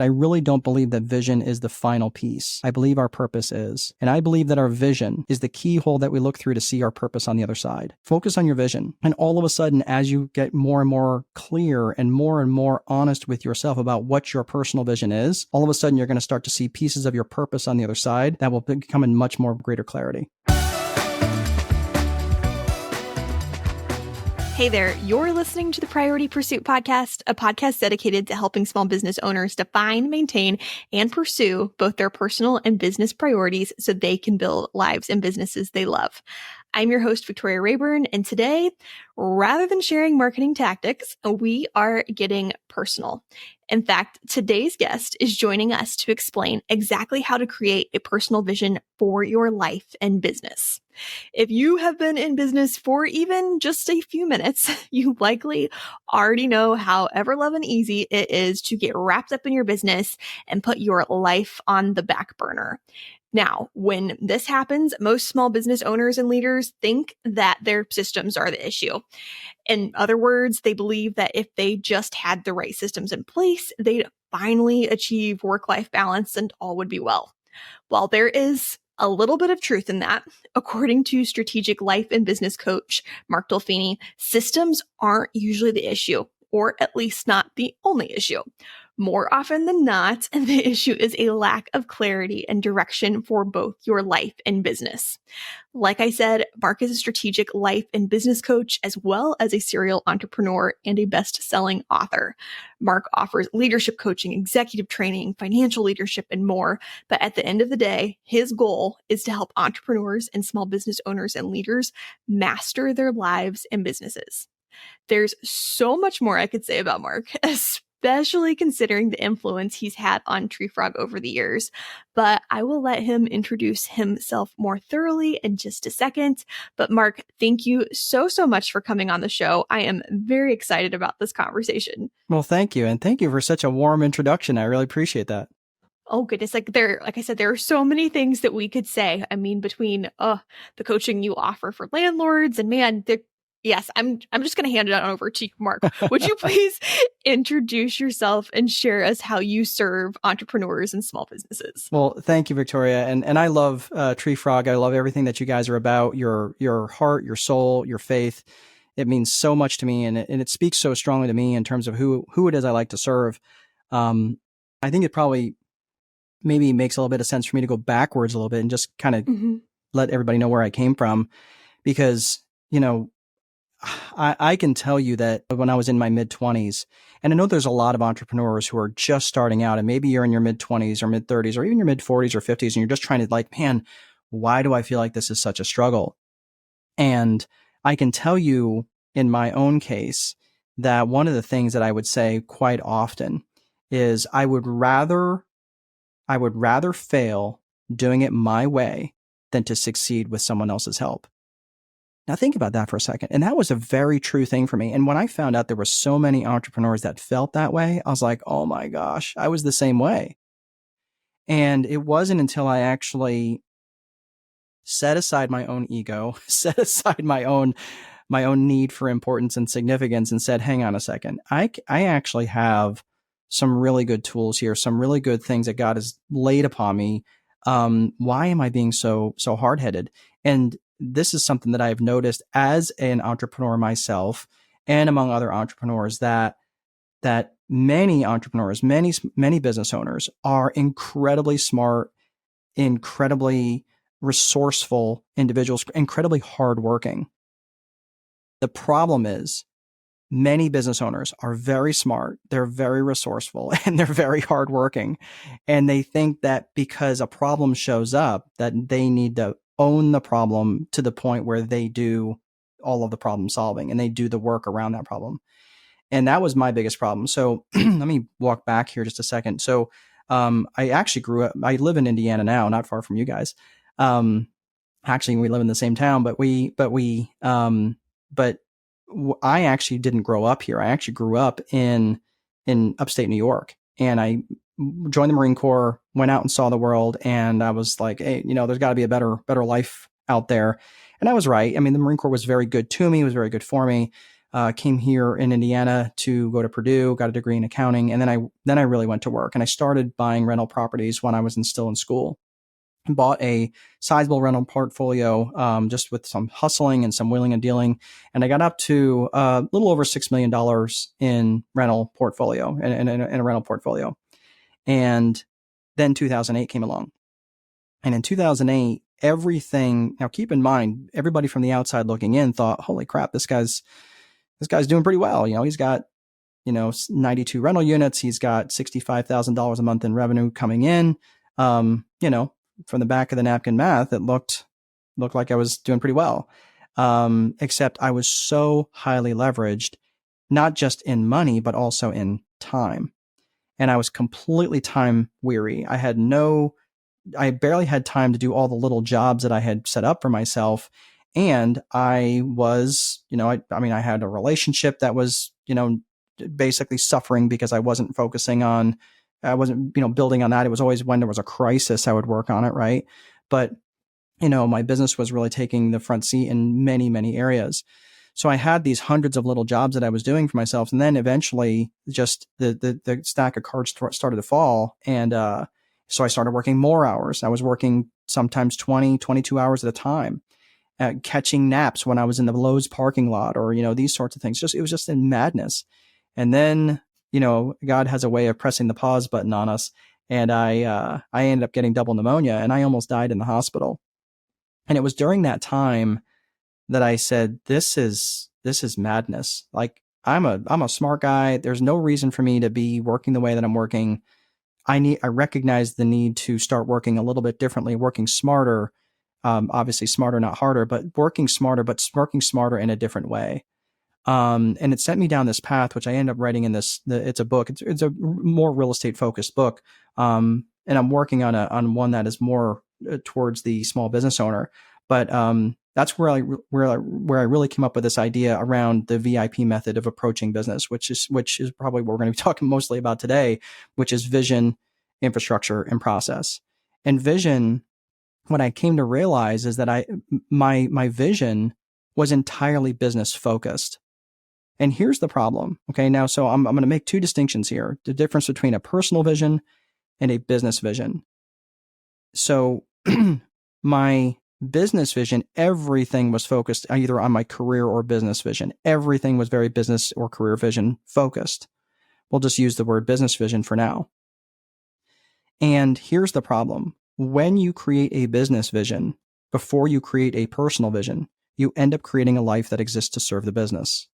I really don't believe that vision is the final piece. I believe our purpose is. And I believe that our vision is the keyhole that we look through to see our purpose on the other side. Focus on your vision. And all of a sudden, as you get more and more clear and more honest with yourself about what your personal vision is, all of a sudden you're going to start to see pieces of your purpose on the other side that will become in much more greater clarity. Hey there, you're listening to the Priority Pursuit Podcast, a podcast dedicated to helping small business owners define, maintain, and pursue both their personal and business priorities so they can build lives and businesses they love. I'm your host, Victoria Rayburn, and today, rather than sharing marketing tactics, we are getting personal. In fact, today's guest is joining us to explain exactly how to create a personal vision for your life and business. If you have been in business for even just a few minutes, you likely already know how ever-loving easy it is to get wrapped up in your business and put your life on the back burner. Now, when this happens, most small business owners and leaders think that their systems are the issue. In other words, they believe that if they just had the right systems in place, they'd finally achieve work-life balance and all would be well. While there is a little bit of truth in that, according to strategic life and business coach Mark Dolfini, systems aren't usually the issue, or at least not the only issue. More often than not, the issue is a lack of clarity and direction for both your life and business. Like I said, Mark is a strategic life and business coach, as well as a serial entrepreneur and a best-selling author. Mark offers leadership coaching, executive training, financial leadership, and more. But at the end of the day, his goal is to help entrepreneurs and small business owners and leaders master their lives and businesses. There's so much more I could say about Mark, especially considering the influence he's had on Tree Frog over the years. But I will let him introduce himself more thoroughly in just a second. But Mark, thank you so much for coming on the show. I am very excited about this conversation. Well, thank you. And thank you for such a warm introduction. I really appreciate that. Oh goodness. Like I said, there are so many things that we could say. I mean, between the coaching you offer for landlords and man, yes, I'm just going to hand it on over to you, Mark. Would you please introduce yourself and share us how you serve entrepreneurs and small businesses? Well, thank you, Victoria. And I love Tree Frog. I love everything that you guys are about, your heart, your soul, your faith. It means so much to me, and it speaks so strongly to me in terms of who it is I like to serve. I think it probably maybe makes a little bit of sense for me to go backwards a little bit and just kind of let everybody know where I came from, because, you know, I can tell you that when I was in my mid-20s, and I know there's a lot of entrepreneurs who are just starting out, and maybe you're in your mid-20s or mid-30s or even your mid-40s or 50s, and you're just trying to like, man, why do I feel like this is such a struggle? And I can tell you in my own case that one of the things that I would say quite often is I would rather fail doing it my way than to succeed with someone else's help. Now think about that for a second. And that was a very true thing for me. And when I found out there were so many entrepreneurs that felt that way, I was like, oh my gosh, I was the same way. And it wasn't until I actually set aside my own ego, set aside my own need for importance and significance, and said, hang on a second, I actually have some really good tools here, some really good things that God has laid upon me. Why am I being so hard-headed? And this is something that I've noticed as an entrepreneur myself and among other entrepreneurs, that many entrepreneurs, many business owners are incredibly smart, incredibly resourceful individuals, incredibly hardworking. The problem is many business owners are very smart, they're very resourceful, and they're very hardworking. And they think that because a problem shows up, that they need to own the problem to the point where they do all of the problem solving and they do the work around that problem. And that was my biggest problem. So let me walk back here just a second. So I actually grew up, I live in Indiana now, not far from you guys. Actually, we live in the same town, but I actually didn't grow up here. I actually grew up in upstate New York, and I joined the Marine Corps, went out and saw the world. And I was like, hey, there's got to be a better life out there. And I was right. I mean, the Marine Corps was very good to me. It was very good for me. came here in Indiana to go to Purdue, got a degree in accounting, and then I really went to work, and I started buying rental properties when I was still in school. Bought a sizable rental portfolio, just with some hustling and some wheeling and dealing. And I got up to a little over $6 million in rental portfolio, in a rental portfolio. And then 2008 came along. And in 2008, everything, now keep in mind, everybody from the outside looking in thought, holy crap, this guy's doing pretty well. He's got, 92 rental units. He's got $65,000 a month in revenue coming in. From the back of the napkin math, it looked like I was doing pretty well. Except I was so highly leveraged, not just in money, but also in time. And I was completely time weary. I barely had time to do all the little jobs that I had set up for myself. And I was, I had a relationship that was, basically suffering because I wasn't building on that. It was always when there was a crisis, I would work on it. Right. But, my business was really taking the front seat in many, many areas. So I had these hundreds of little jobs that I was doing for myself. And then eventually just the stack of cards started to fall. And, so I started working more hours. I was working sometimes 20, 22 hours at a time, catching naps when I was in the Lowe's parking lot, or, these sorts of things. It was just in madness. And then, God has a way of pressing the pause button on us. And I ended up getting double pneumonia, and I almost died in the hospital. And it was during that time that I said, this is madness. Like, I'm a smart guy. There's no reason for me to be working the way that I'm working. I recognize the need to start working a little bit differently, working smarter, obviously smarter, not harder, but working smarter in a different way. And it sent me down this path, which I ended up writing in it's a book. It's a more real estate focused book. And I'm working on one that is more towards the small business owner. But, that's where I really came up with this idea around the VIP method of approaching business, which is probably what we're going to be talking mostly about today, which is vision, infrastructure, and process. And vision, what I came to realize is that my vision was entirely business focused. And here's the problem. Okay. Now, so I'm going to make two distinctions here: the difference between a personal vision and a business vision. So my business vision, everything was focused either on my career or business vision. Everything was very business or career vision focused. We'll just use the word business vision for now. And here's the problem. When you create a business vision before you create a personal vision, you end up creating a life that exists to serve the business.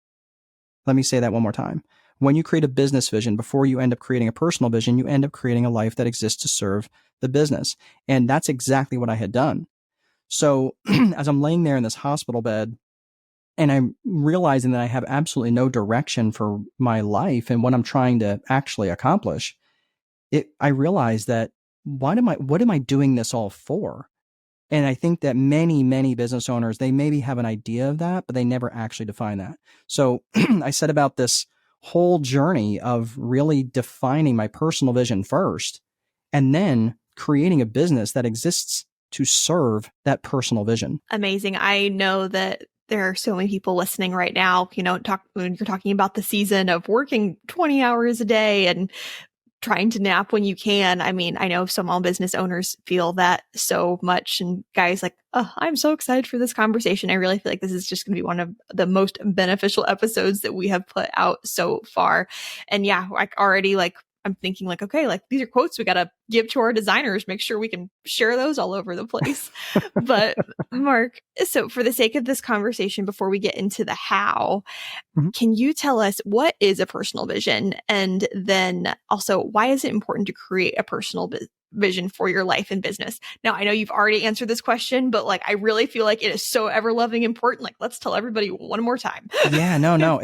Let me say that one more time. When you create a business vision before you end up creating a personal vision, you end up creating a life that exists to serve the business. And that's exactly what I had done. So as I'm laying there in this hospital bed and I'm realizing that I have absolutely no direction for my life and what I'm trying to actually accomplish, I realized that what am I doing this all for? And I think that many, many business owners, they maybe have an idea of that, but they never actually define that. So I set about this whole journey of really defining my personal vision first, and then creating a business that exists to serve that personal vision. Amazing. I know that there are so many people listening right now, when you're talking about the season of working 20 hours a day and trying to nap when you can. I mean, I know small business owners feel that so much, and guys like, oh, I'm so excited for this conversation. I really feel like this is just going to be one of the most beneficial episodes that we have put out so far. And yeah, I'm thinking like, okay, like these are quotes we got to give to our designers, make sure we can share those all over the place. But Mark, so for the sake of this conversation, before we get into the how, can you tell us what is a personal vision? And then also, why is it important to create a personal vision for your life and business? Now, I know you've already answered this question, but like, I really feel like it is so ever loving important. Like, let's tell everybody one more time. Yeah, no.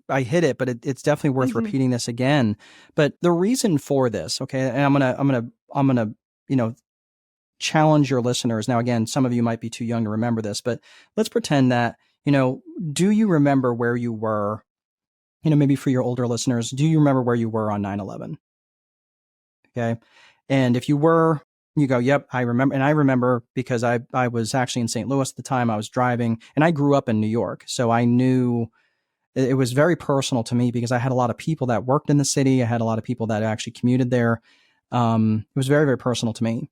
I hit it, but it's definitely worth repeating this again. But the reason for this, okay, and I'm gonna, challenge your listeners. Now, again, some of you might be too young to remember this, but let's pretend that, do you remember where you were, maybe for your older listeners, do you remember where you were on 9/11? Okay. And if you were, You go, yep, I remember. And I remember because I was actually in St. Louis at the time. I was driving, and I grew up in New York. So I knew it was very personal to me because I had a lot of people that worked in the city. I had a lot of people that actually commuted there. It was very, very personal to me.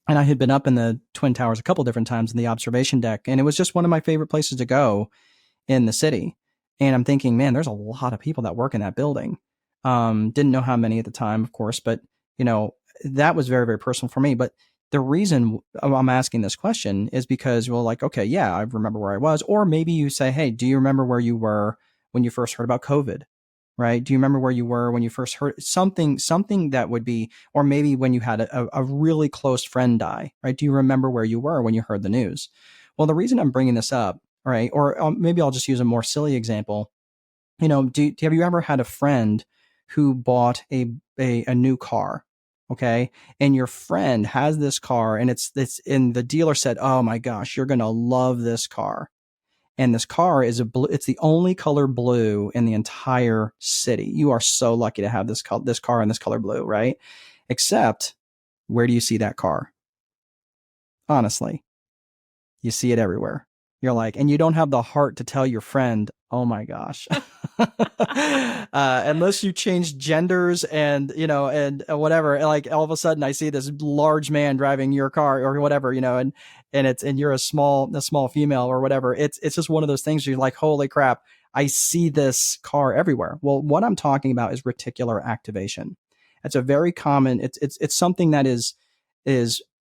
And I had been up in the Twin Towers a couple different times in the observation deck, and it was just one of my favorite places to go in the city. And I'm thinking, man, there's a lot of people that work in that building. Didn't know how many at the time, of course, but that was very, very personal for me. But the reason I'm asking this question is because, well, like, okay, yeah, I remember where I was. Or maybe you say, hey, do you remember where you were when you first heard about COVID? Right? Do you remember where you were when you first heard something that would be, or maybe when you had a really close friend die, right? Do you remember where you were when you heard the news? Well, the reason I'm bringing this up, right? Or maybe I'll just use a more silly example. Have you ever had a friend who bought a new car? Okay. And your friend has this car, and and the dealer said, oh my gosh, you're going to love this car. And this car is it's the only color blue in the entire city. You are so lucky to have this car in this color blue, right? Except, where do you see that car? Honestly, you see it everywhere. You're like, and you don't have the heart to tell your friend, oh my gosh. Unless you change genders and whatever, like all of a sudden I see this large man driving your car or whatever, and you're a small female or whatever. It's just one of those things you're like, holy crap, I see this car everywhere. Well, what I'm talking about is reticular activation. It's a very common, it's something that is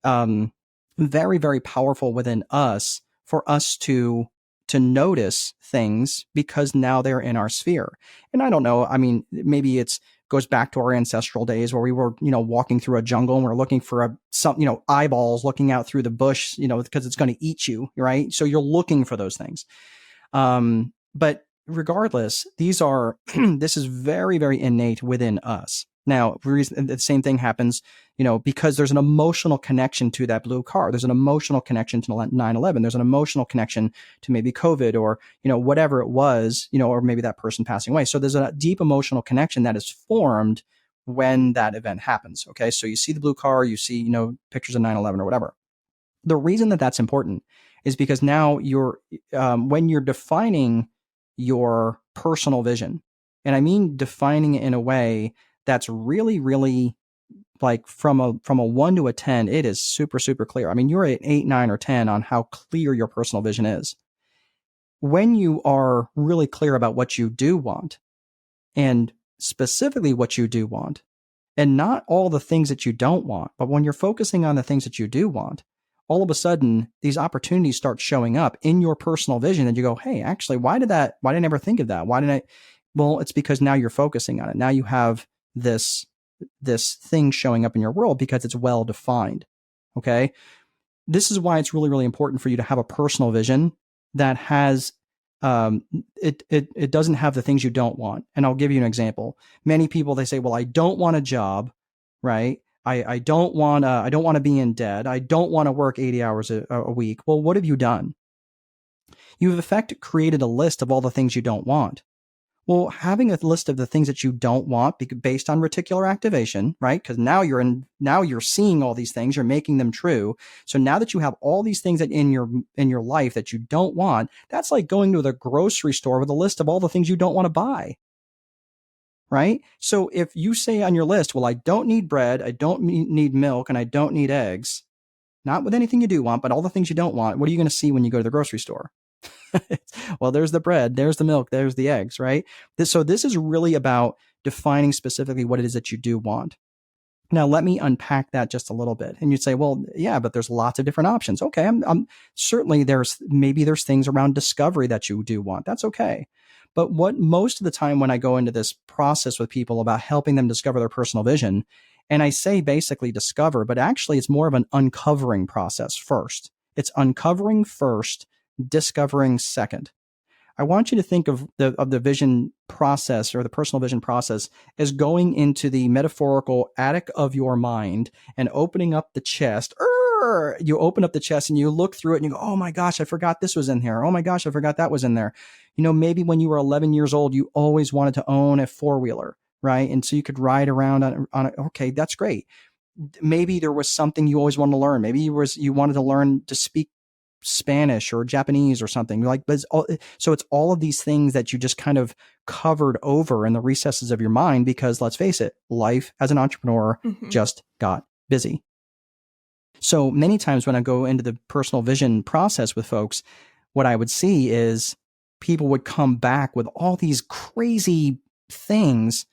very, very powerful within us for us to notice things because now they're in our sphere. And I don't know, I mean, maybe it's goes back to our ancestral days where we were, walking through a jungle and we're looking for eyeballs looking out through the bush, because it's going to eat you, right? So you're looking for those things. But regardless, this is very, very innate within us. Now, the same thing happens, because there's an emotional connection to that blue car. There's an emotional connection to 9/11. There's an emotional connection to maybe COVID or, whatever it was, or maybe that person passing away. So there's a deep emotional connection that is formed when that event happens. Okay. So you see the blue car, you see, pictures of 9/11 or whatever. The reason that that's important is because now when you're defining your personal vision, and I mean defining it in a way that's really, really like from a 1 to a 10, it is super, super clear. I mean, you're at 8, 9, or 10 on how clear your personal vision is. When you are really clear about what you do want, and specifically what you do want, and not all the things that you don't want, but when you're focusing on the things that you do want, all of a sudden these opportunities start showing up in your personal vision, and you go, hey, actually, why did I never think of that? Well, it's because now you're focusing on it. Now you have this thing showing up in your world because it's well defined. Okay. This is why it's really, really important for you to have a personal vision that has, it doesn't have the things you don't want. And I'll give you an example. Many people, they say, well, I don't want a job, right? I don't want to be in debt. I don't want to work 80 hours a week. Well, what have you done? You've in effect created a list of all the things you don't want. Well, having a list of the things that you don't want based on reticular activation, right? Because now you're seeing all these things, you're making them true. So now that you have all these things that in your life that you don't want, that's like going to the grocery store with a list of all the things you don't want to buy. Right? So if you say on your list, well, I don't need bread, I don't need milk, and I don't need eggs, not with anything you do want, but all the things you don't want, what are you going to see when you go to the grocery store? Well, there's the bread, there's the milk, there's the eggs, right? So this is really about defining specifically what it is that you do want. Now, let me unpack that just a little bit. And you'd say, well, yeah, but there's lots of different options. Okay, I'm certainly there's things around discovery that you do want. That's okay. But what most of the time when I go into this process with people about helping them discover their personal vision, and I say basically discover, but actually it's more of an uncovering process first. It's uncovering first, discovering second. I want you to think of the vision process or the personal vision process as going into the metaphorical attic of your mind and opening up the chest. You open up the chest and you look through it and you go, oh my gosh, I forgot this was in here. Oh my gosh, I forgot that was in there. Maybe when you were 11 years old, you always wanted to own a four-wheeler, right? And so you could ride around on it. Okay, that's great. maybe there was something you always wanted to learn. Maybe you wanted to learn to speak Spanish or Japanese or something like, but so it's all of these things that you just kind of covered over in the recesses of your mind, because let's face it, life as an entrepreneur just got busy. So many times when I go into the personal vision process with folks, what I would see is people would come back with all these crazy things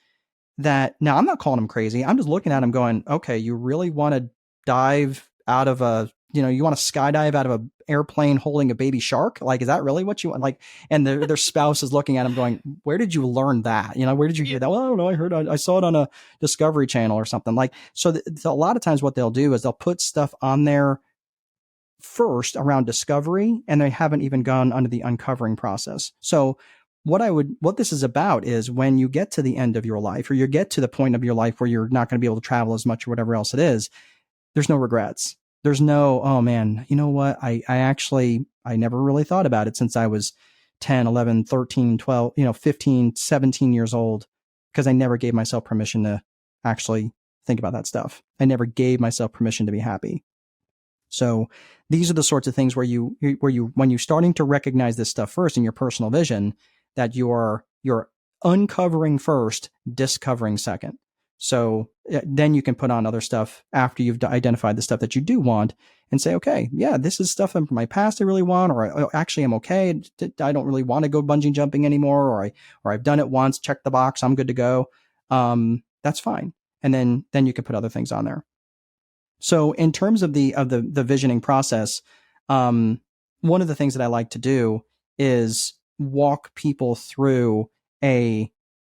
that, now I'm not calling them crazy. I'm just looking at them going, okay, you really want to dive out of you want to skydive out of an airplane holding a baby shark? Like, is that really what you want? Like, and their spouse is looking at them going, where did you learn that? Where did you hear that? Well, I don't know. I saw it on a Discovery Channel or something. Like, so a lot of times what they'll do is they'll put stuff on there first around discovery, and they haven't even gone under the uncovering process. So what this is about is when you get to the end of your life, or you get to the point of your life where you're not going to be able to travel as much or whatever else it is, there's no regrets. There's no, oh man, you know what? I never really thought about it since I was 10, 11, 13, 12, 15, 17 years old, because I never gave myself permission to actually think about that stuff. I never gave myself permission to be happy. So these are the sorts of things where when you're starting to recognize this stuff first in your personal vision, that you're uncovering first, discovering second. So then you can put on other stuff after you've identified the stuff that you do want and say, okay, yeah, this is stuff from my past I really want, or actually I'm okay. I don't really want to go bungee jumping anymore, or I've done it once, check the box, I'm good to go. That's fine. And then you can put other things on there. So in terms of the visioning process, one of the things that I like to do is walk people through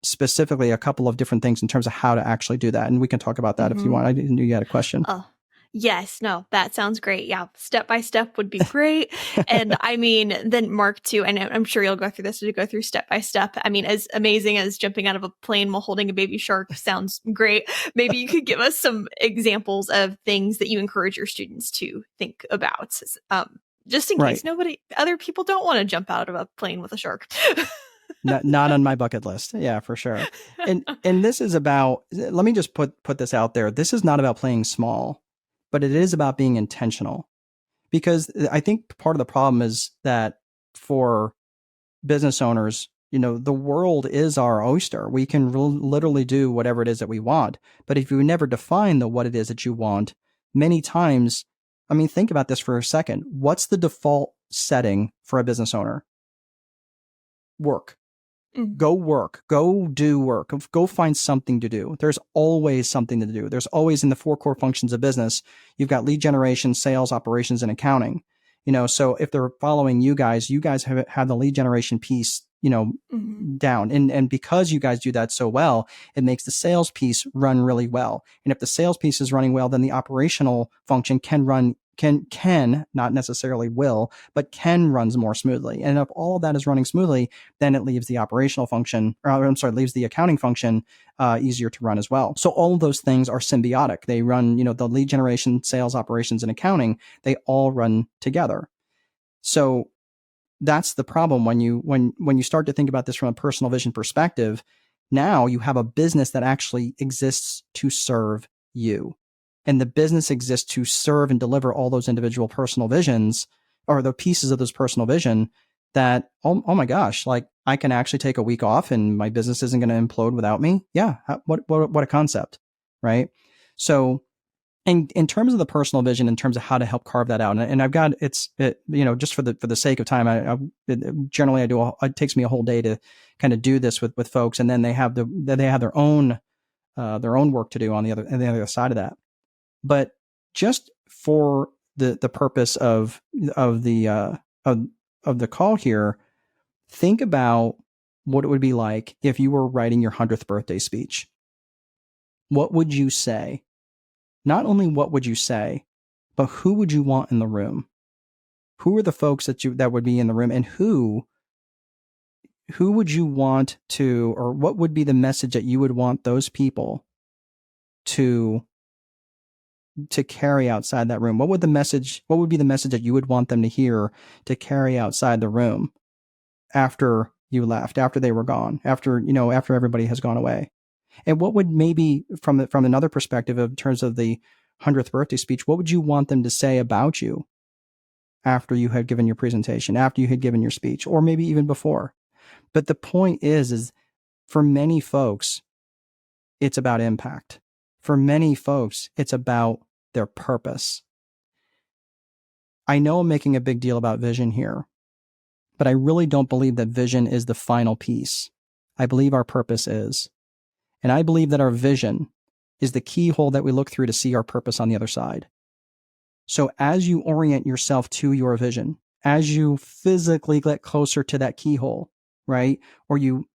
specifically a couple of different things in terms of how to actually do that. And we can talk about that if you want. I didn't know you had a question. Oh, yes. No, that sounds great. Yeah. Step by step would be great. And I mean, then Mark too, and I'm sure you'll go through this, to go through step by step. I mean, as amazing as jumping out of a plane while holding a baby shark sounds great, maybe you could give us some examples of things that you encourage your students to think about. Just in case other people don't want to jump out of a plane with a shark. Not on my bucket list. Yeah, for sure. And this is about, let me just put this out there. This is not about playing small, but it is about being intentional. Because I think part of the problem is that for business owners, the world is our oyster. We can literally do whatever it is that we want. But if you never define what it is that you want, many times, I mean, think about this for a second. What's the default setting for a business owner? Work. Go work, go do work, go find something to do. There's always something to do. There's always, in the 4 core functions of business, you've got lead generation, sales, operations, and accounting. So if they're following you guys have the lead generation piece, down. And because you guys do that so well, it makes the sales piece run really well. And if the sales piece is running well, then the operational function can not necessarily will, but can runs more smoothly. And if all of that is running smoothly, then it leaves the operational function, leaves the accounting function easier to run as well. So all of those things are symbiotic. They run, the lead generation, sales, operations, and accounting, they all run together. So that's the problem when you start to think about this from a personal vision perspective. Now you have a business that actually exists to serve you. And the business exists to serve and deliver all those individual personal visions, or the pieces of those personal vision that, oh my gosh, like I can actually take a week off and my business isn't going to implode without me. Yeah. What a concept. Right. So in terms of the personal vision, in terms of how to help carve that out, and I've got, just for the sake of time, generally it takes me a whole day to kind of do this with folks. And then they have their own work to do on the other side of that. But just for the purpose of the call here, think about what it would be like if you were writing your 100th birthday speech. What would you say? Not only what would you say, but who would you want in the room? Who are the folks that would be in the room, and who would you want to, or what would be the message that you would want those people to carry outside that room? What would be the message that you would want them to hear, to carry outside the room after you left, after they were gone, after everybody has gone away? And what would, maybe from another perspective, in terms of the 100th birthday speech, what would you want them to say about you after you had given your presentation, after you had given your speech, or maybe even before? But the point is for many folks, it's about impact. For many folks, it's about their purpose. I know I'm making a big deal about vision here, but I really don't believe that vision is the final piece. I believe our purpose is. And I believe that our vision is the keyhole that we look through to see our purpose on the other side. So as you orient yourself to your vision, as you physically get closer to that keyhole, right? Or you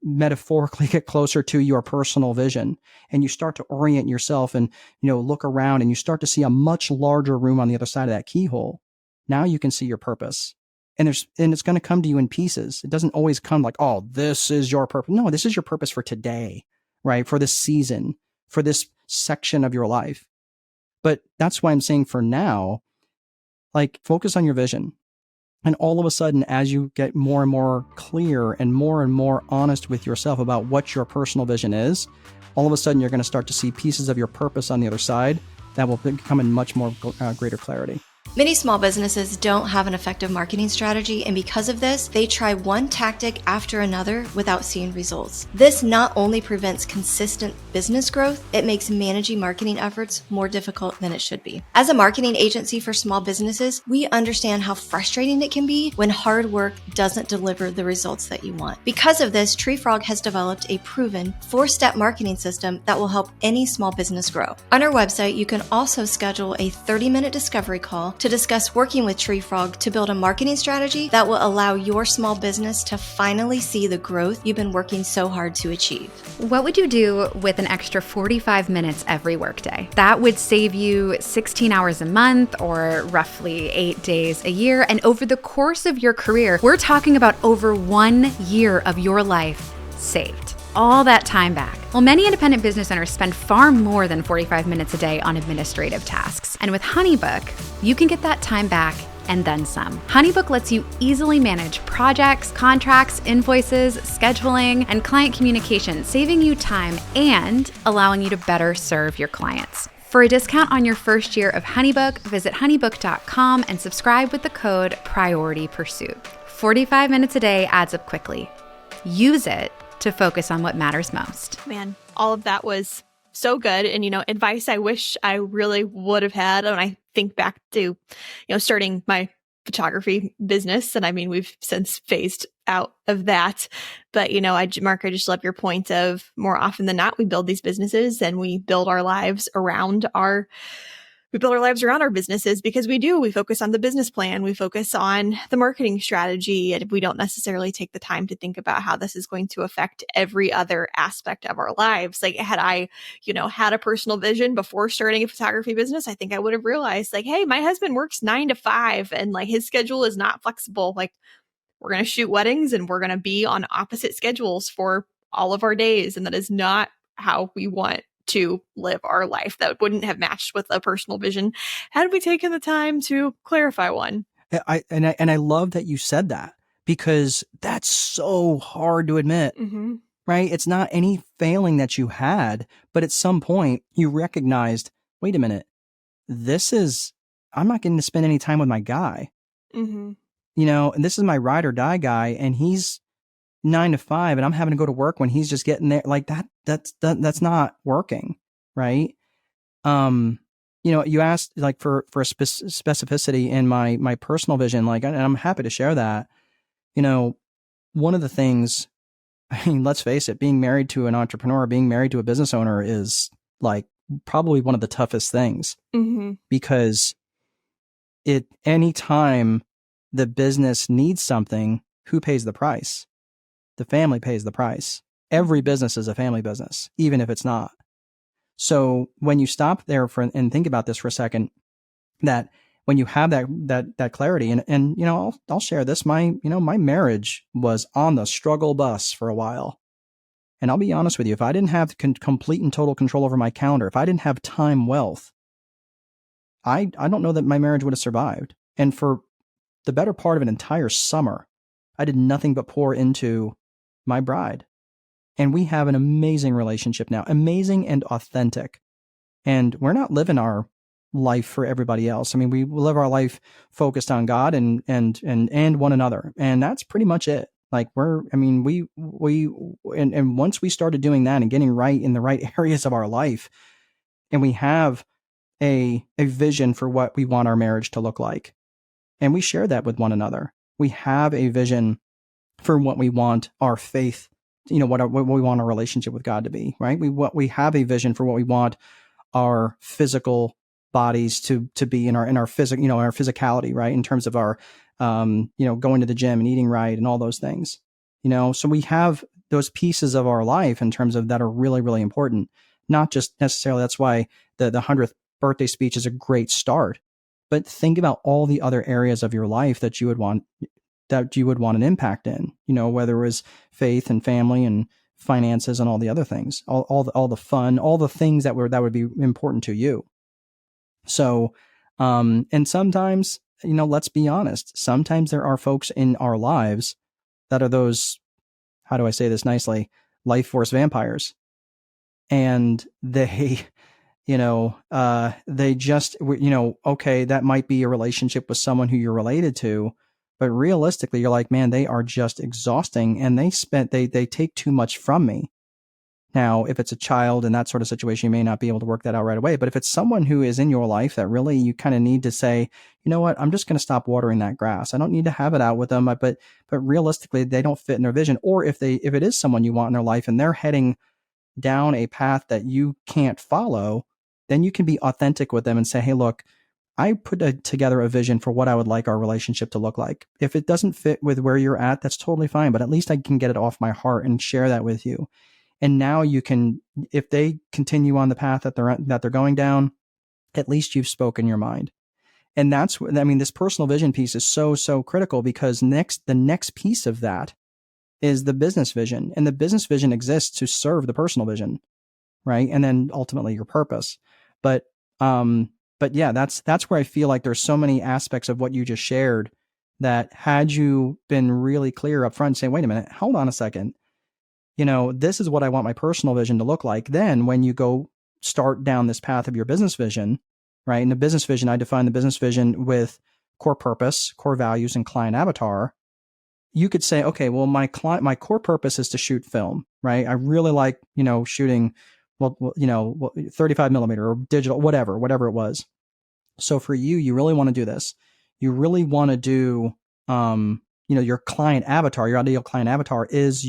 metaphorically get closer to your personal vision, and you start to orient yourself and, look around, and you start to see a much larger room on the other side of that keyhole. Now you can see your purpose. And it's going to come to you in pieces. It doesn't always come like, oh, this is your purpose. No, this is your purpose for today, right? For this season, for this section of your life. But that's why I'm saying for now, like, focus on your vision. And all of a sudden, as you get more and more clear and more honest with yourself about what your personal vision is, all of a sudden you're going to start to see pieces of your purpose on the other side that will become in much more greater clarity. Many small businesses don't have an effective marketing strategy, and because of this, they try one tactic after another without seeing results. This not only prevents consistent business growth, it makes managing marketing efforts more difficult than it should be. As a marketing agency for small businesses, we understand how frustrating it can be when hard work doesn't deliver the results that you want. Because of this, TreeFrog has developed a proven 4-step marketing system that will help any small business grow. On our website, you can also schedule a 30-minute discovery call to discuss working with TreeFrog to build a marketing strategy that will allow your small business to finally see the growth you've been working so hard to achieve. What would you do with an extra 45 minutes every workday? That would save you 16 hours a month, or roughly 8 days a year. And over the course of your career, we're talking about over 1 year of your life saved. All that time back. Well, many independent business owners spend far more than 45 minutes a day on administrative tasks. And with HoneyBook, you can get that time back and then some. HoneyBook lets you easily manage projects, contracts, invoices, scheduling, and client communication, saving you time and allowing you to better serve your clients. For a discount on your first year of HoneyBook, visit honeybook.com and subscribe with the code PriorityPursuit. 45 minutes a day adds up quickly. Use it to focus on what matters most. Man, all of that was so good. And, advice I wish I really would have had when I think back to, starting my photography business. And I mean, we've since phased out of that. But, Mark, I just love your point of more often than not, we build these businesses and we build our lives around our businesses because we focus on the business plan. We focus on the marketing strategy, and we don't necessarily take the time to think about how this is going to affect every other aspect of our lives. Like, had I, had a personal vision before starting a photography business, I think I would have realized, like, hey, my husband works 9 to 5 and like his schedule is not flexible. Like, we're going to shoot weddings and we're going to be on opposite schedules for all of our days. And that is not how we want to live our life. That wouldn't have matched with a personal vision had we taken the time to clarify one. I love that you said that, because that's so hard to admit, right? It's not any failing that you had, but at some point you recognized, wait a minute, I'm not getting to spend any time with my guy, and this is my ride or die guy, and he's 9 to 5 and I'm having to go to work when he's just getting there. Like that's not working. Right. You asked like for specificity in my personal vision, like, and I'm happy to share that, one of the things, I mean, let's face it, being married to an entrepreneur, being married to a business owner is like probably one of the toughest things, because anytime the business needs something, who pays the price? The family pays the price. Every business is a family business, even if it's not. So when you stop there and think about this for a second, that when you have that clarity, and I'll share this. My marriage was on the struggle bus for a while, and I'll be honest with you, if I didn't have complete and total control over my calendar, if I didn't have time wealth, I don't know that my marriage would have survived. And for the better part of an entire summer, I did nothing but pour into my bride. And we have an amazing relationship now, amazing and authentic. And we're not living our life for everybody else. I mean, we live our life focused on God and one another. And that's pretty much it. Like and once we started doing that and getting right in the right areas of our life, and we have a vision for what we want our marriage to look like, and we share that with one another. We have a vision for what we want our faith, what we want our relationship with God to be, right? We have a vision for what we want our physical bodies to be in our physical, our physicality, right? In terms of our, going to the gym and eating right and all those things, so we have those pieces of our life in terms of that are really, really important. Not just necessarily, that's why the 100th birthday speech is a great start, but think about all the other areas of your life that you would want an impact in, whether it was faith and family and finances and all the other things, all the fun, all the things that would be important to you. So, and sometimes, let's be honest, sometimes there are folks in our lives that are those, how do I say this nicely, life force vampires. And they, they just, okay, that might be a relationship with someone who you're related to, but realistically, you're like, man, they are just exhausting, and they take too much from me. Now, if it's a child in that sort of situation, you may not be able to work that out right away. But if it's someone who is in your life that really you kind of need to say, you know what, I'm just going to stop watering that grass. I don't need to have it out with them, but realistically, they don't fit in their vision. Or if it is someone you want in their life and they're heading down a path that you can't follow, then you can be authentic with them and say, hey, look, I put together a vision for what I would like our relationship to look like. If it doesn't fit with where you're at, that's totally fine. But at least I can get it off my heart and share that with you. And now you can, if they continue on the path that they're going down, at least you've spoken your mind. And this personal vision piece is so, so critical, because the next piece of that is the business vision. And the business vision exists to serve the personal vision, right? And then ultimately your purpose. But yeah, that's where I feel like there's so many aspects of what you just shared that, had you been really clear up front, saying, wait a minute, hold on a second, this is what I want my personal vision to look like. Then when you go start down this path of your business vision, right? And the business vision, I define the business vision with core purpose, core values, and client avatar. You could say, okay, well, my core purpose is to shoot film, right? I really like, shooting, 35 millimeter or digital, whatever it was. So for you really want to do this. You really want to do, your client avatar, your ideal client avatar is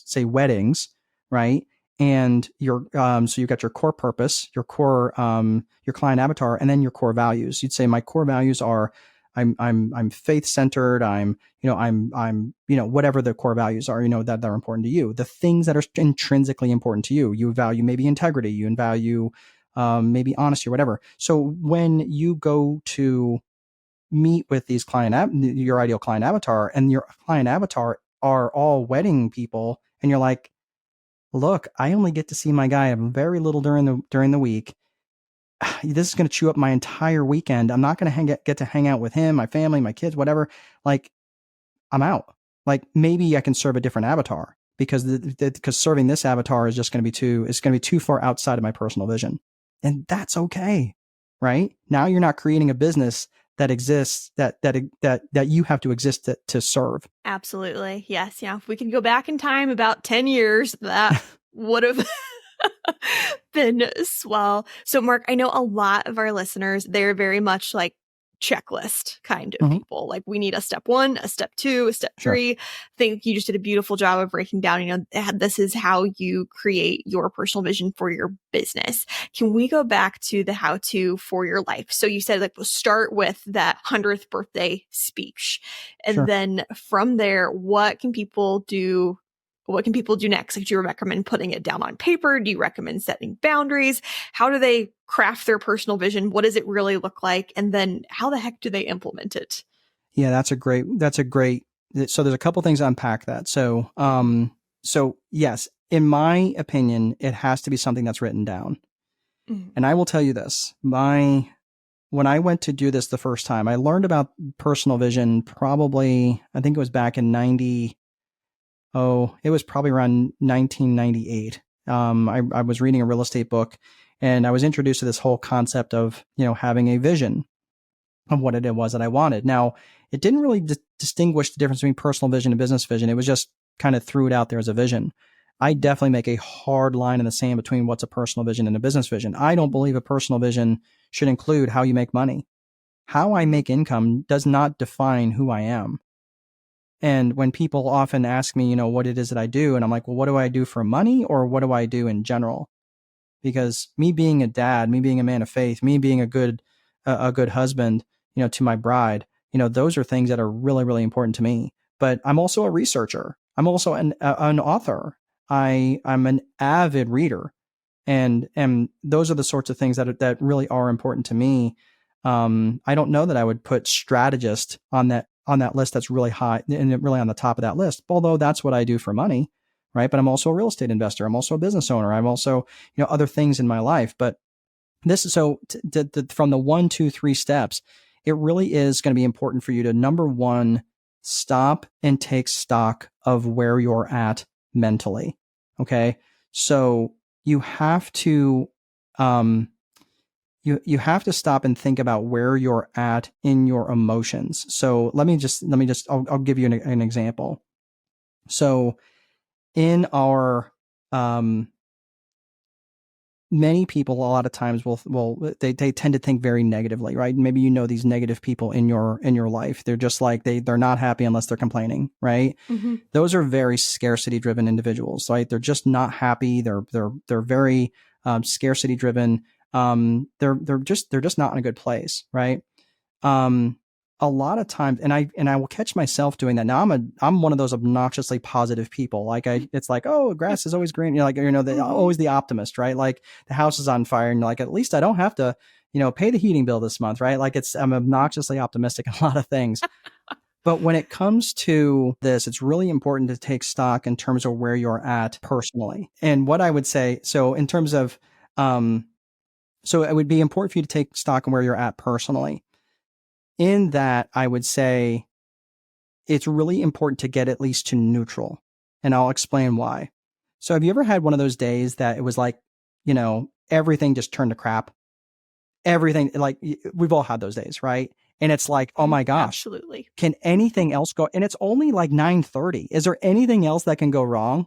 say weddings, right? And so you've got your core purpose, your core, your client avatar, and then your core values. You'd say my core values are, I'm faith centered. I'm whatever the core values are, that are important to you. The things that are intrinsically important to you. You value maybe integrity. You value maybe honesty or whatever. So when you go to meet with these your ideal client avatar, and your client avatar are all wedding people, and you're like, look, I only get to see my guy very little during the week. This is going to chew up my entire weekend. I'm not going to get to hang out with him, my family, my kids, whatever. Like, I'm out. Like, maybe I can serve a different avatar, because because serving this avatar is just going to be too far outside of my personal vision. And that's okay. Right? Now you're not creating a business that exists, that you have to exist to serve. Absolutely. Yes. Yeah. If we could go back in time about 10 years, that would have been swell. So Mark, I know a lot of our listeners, they're very much like checklist kind of people. Like, we need a step 1, a step 2, a step 3. I think you just did a beautiful job of breaking down, this is how you create your personal vision for your business. Can we go back to the how-to for your life? So you said, like, we'll start with that 100th birthday speech. And then from there, what can people do? What can people do next? Like, do you recommend putting it down on paper? Do you recommend setting boundaries? How do they craft their personal vision? What does it really look like? And then how the heck do they implement it? Yeah, that's a great, so there's a couple things to unpack that. So, so yes, in my opinion, it has to be something that's written down. And I will tell you this, when I went to do this the first time, I learned about personal vision probably, I think it was back in it was probably around 1998. I was reading a real estate book, And I was introduced to this whole concept of, having a vision of what it was that I wanted. Now, it didn't really distinguish the difference between personal vision and business vision. It was just kind of threw it out there as a vision. I definitely make a hard line in the sand between what's a personal vision and a business vision. I don't believe a personal vision should include how you make money. How I make income does not define who I am. And when people often ask me, what it is that I do, and I'm like, well, what do I do for money, or what do I do in general? Because me being a dad, me being a man of faith, me being a good husband, to my bride, those are things that are really, really important to me. But I'm also a researcher. I'm also an author. I'm an avid reader, and those are the sorts of things that really are important to me. I don't know that I would put strategist on that list that's really high and really on the top of that list, although that's what I do for money, right? But I'm also a real estate investor. I'm also a business owner. I'm also, other things in my life. But this is from the 1, 2, 3 steps, it really is going to be important for you to, number one, stop and take stock of where you're at mentally. Okay. So you have to, you have to stop and think about where you're at in your emotions. So I'll give you an example. So in our, many people a lot of times they tend to think very negatively, right? Maybe these negative people in your life. They're just like, they're not happy unless they're complaining, right? Mm-hmm. Those are very scarcity driven individuals, right? They're just not happy. They're very scarcity driven. They're just not in a good place, right? A lot of times, and I will catch myself doing that. Now I'm one of those obnoxiously positive people. Like it's like, oh, grass is always green. Always the optimist, right? Like the house is on fire, and you're like, at least I don't have to, pay the heating bill this month, right? Like I'm obnoxiously optimistic in a lot of things. But when it comes to this, it's really important to take stock in terms of where you're at personally. And what I would say, so in terms of, so it would be important for you to take stock in where you're at personally. In that, I would say it's really important to get at least to neutral. And I'll explain why. So have you ever had one of those days that it was like, everything just turned to crap? Everything, like we've all had those days, right? And it's like, oh my gosh, absolutely. Can anything else go? And it's only like 9:30. Is there anything else that can go wrong?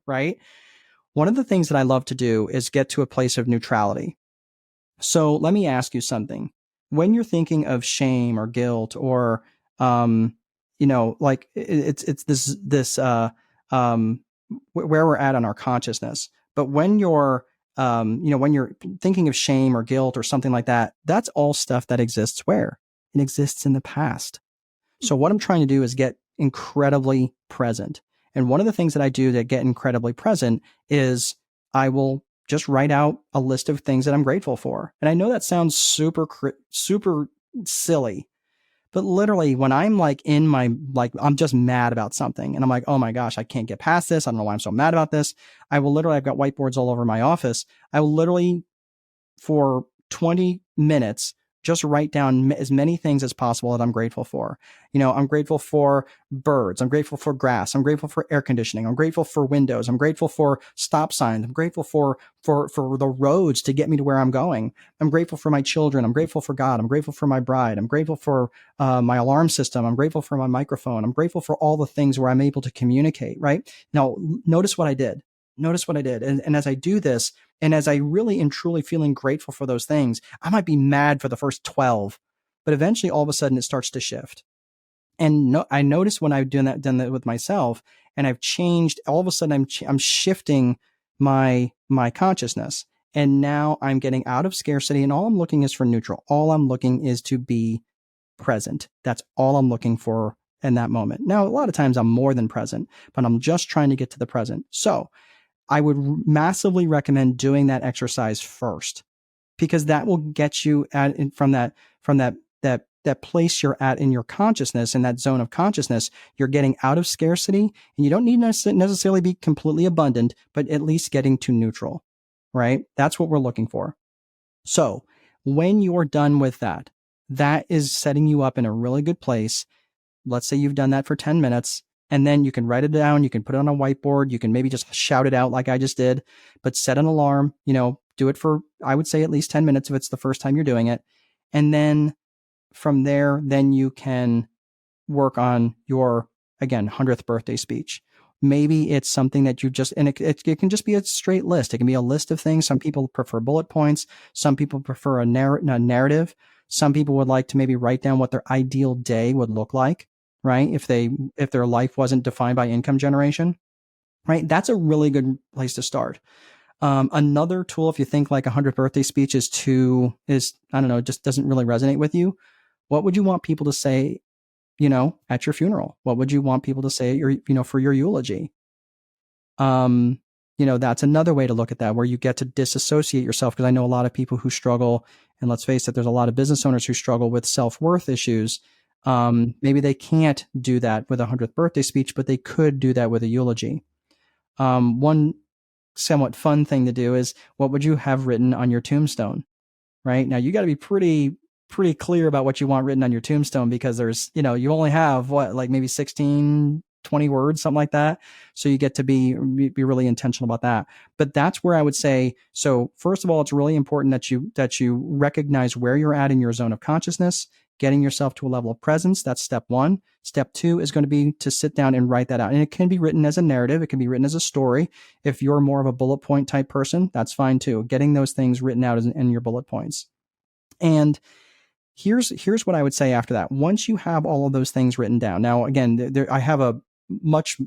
Right? One of the things that I love to do is get to a place of neutrality. So let me ask you something. When you're thinking of shame or guilt or, like it's this, where we're at on our consciousness. But when you're, when you're thinking of shame or guilt or something like that, that's all stuff that exists where? It exists in the past. So what I'm trying to do is get incredibly present. And one of the things that I do to get incredibly present is I will just write out a list of things that I'm grateful for. And I know that sounds super silly, but literally when I'm like I'm just mad about something and I'm like, oh my gosh, I can't get past this. I don't know why I'm so mad about this. I've got whiteboards all over my office. I will literally for 20 minutes just write down as many things as possible that I'm grateful for. I'm grateful for birds. I'm grateful for grass. I'm grateful for air conditioning. I'm grateful for windows. I'm grateful for stop signs. I'm grateful for the roads to get me to where I'm going. I'm grateful for my children. I'm grateful for God. I'm grateful for my bride. I'm grateful for my alarm system. I'm grateful for my microphone. I'm grateful for all the things where I'm able to communicate, right? Now, notice what I did. And as I do this, and as I really and truly feeling grateful for those things, I might be mad for the first 12, but eventually all of a sudden it starts to shift. And I noticed when I've done that with myself, and I've changed, all of a sudden I'm shifting my consciousness. And now I'm getting out of scarcity, and all I'm looking is for neutral. All I'm looking is to be present. That's all I'm looking for in that moment. Now, a lot of times I'm more than present, but I'm just trying to get to the present. So I would massively recommend doing that exercise first, because that will get you from that place you're at in your consciousness, in that zone of consciousness. You're getting out of scarcity, and you don't need to necessarily be completely abundant, but at least getting to neutral, right? That's what we're looking for. So when you're done with that, that is setting you up in a really good place. Let's say you've done that for 10 minutes. And then you can write it down. You can put it on a whiteboard. You can maybe just shout it out like I just did, but set an alarm, Do it for, I would say, at least 10 minutes if it's the first time you're doing it. And then from there, then you can work on your, again, 100th birthday speech. Maybe it's something that you just, and it can just be a straight list. It can be a list of things. Some people prefer bullet points. Some people prefer a narrative. Some people would like to maybe write down what their ideal day would look like, right? If their life wasn't defined by income generation, right? That's a really good place to start. Another tool, if you think like a 100th birthday speech is I don't know, just doesn't really resonate with you. What would you want people to say, at your funeral? What would you want people to say for your eulogy? That's another way to look at that, where you get to disassociate yourself. Because I know a lot of people who struggle, and let's face it, there's a lot of business owners who struggle with self-worth issues. Maybe they can't do that with a 100th birthday speech, but they could do that with a eulogy. One somewhat fun thing to do is, what would you have written on your tombstone? Right now, you got to be pretty clear about what you want written on your tombstone, because there's, you only have maybe 16, 20 words, something like that. So you get to be really intentional about that. But that's where I would say, so first of all, it's really important that you recognize where you're at in your zone of consciousness, getting yourself to a level of presence. That's step one. Step two is going to be to sit down and write that out. And it can be written as a narrative. It can be written as a story. If you're more of a bullet point type person, that's fine too. Getting those things written out in your bullet points. And here's what I would say after that. Once you have all of those things written down, now again, I have a much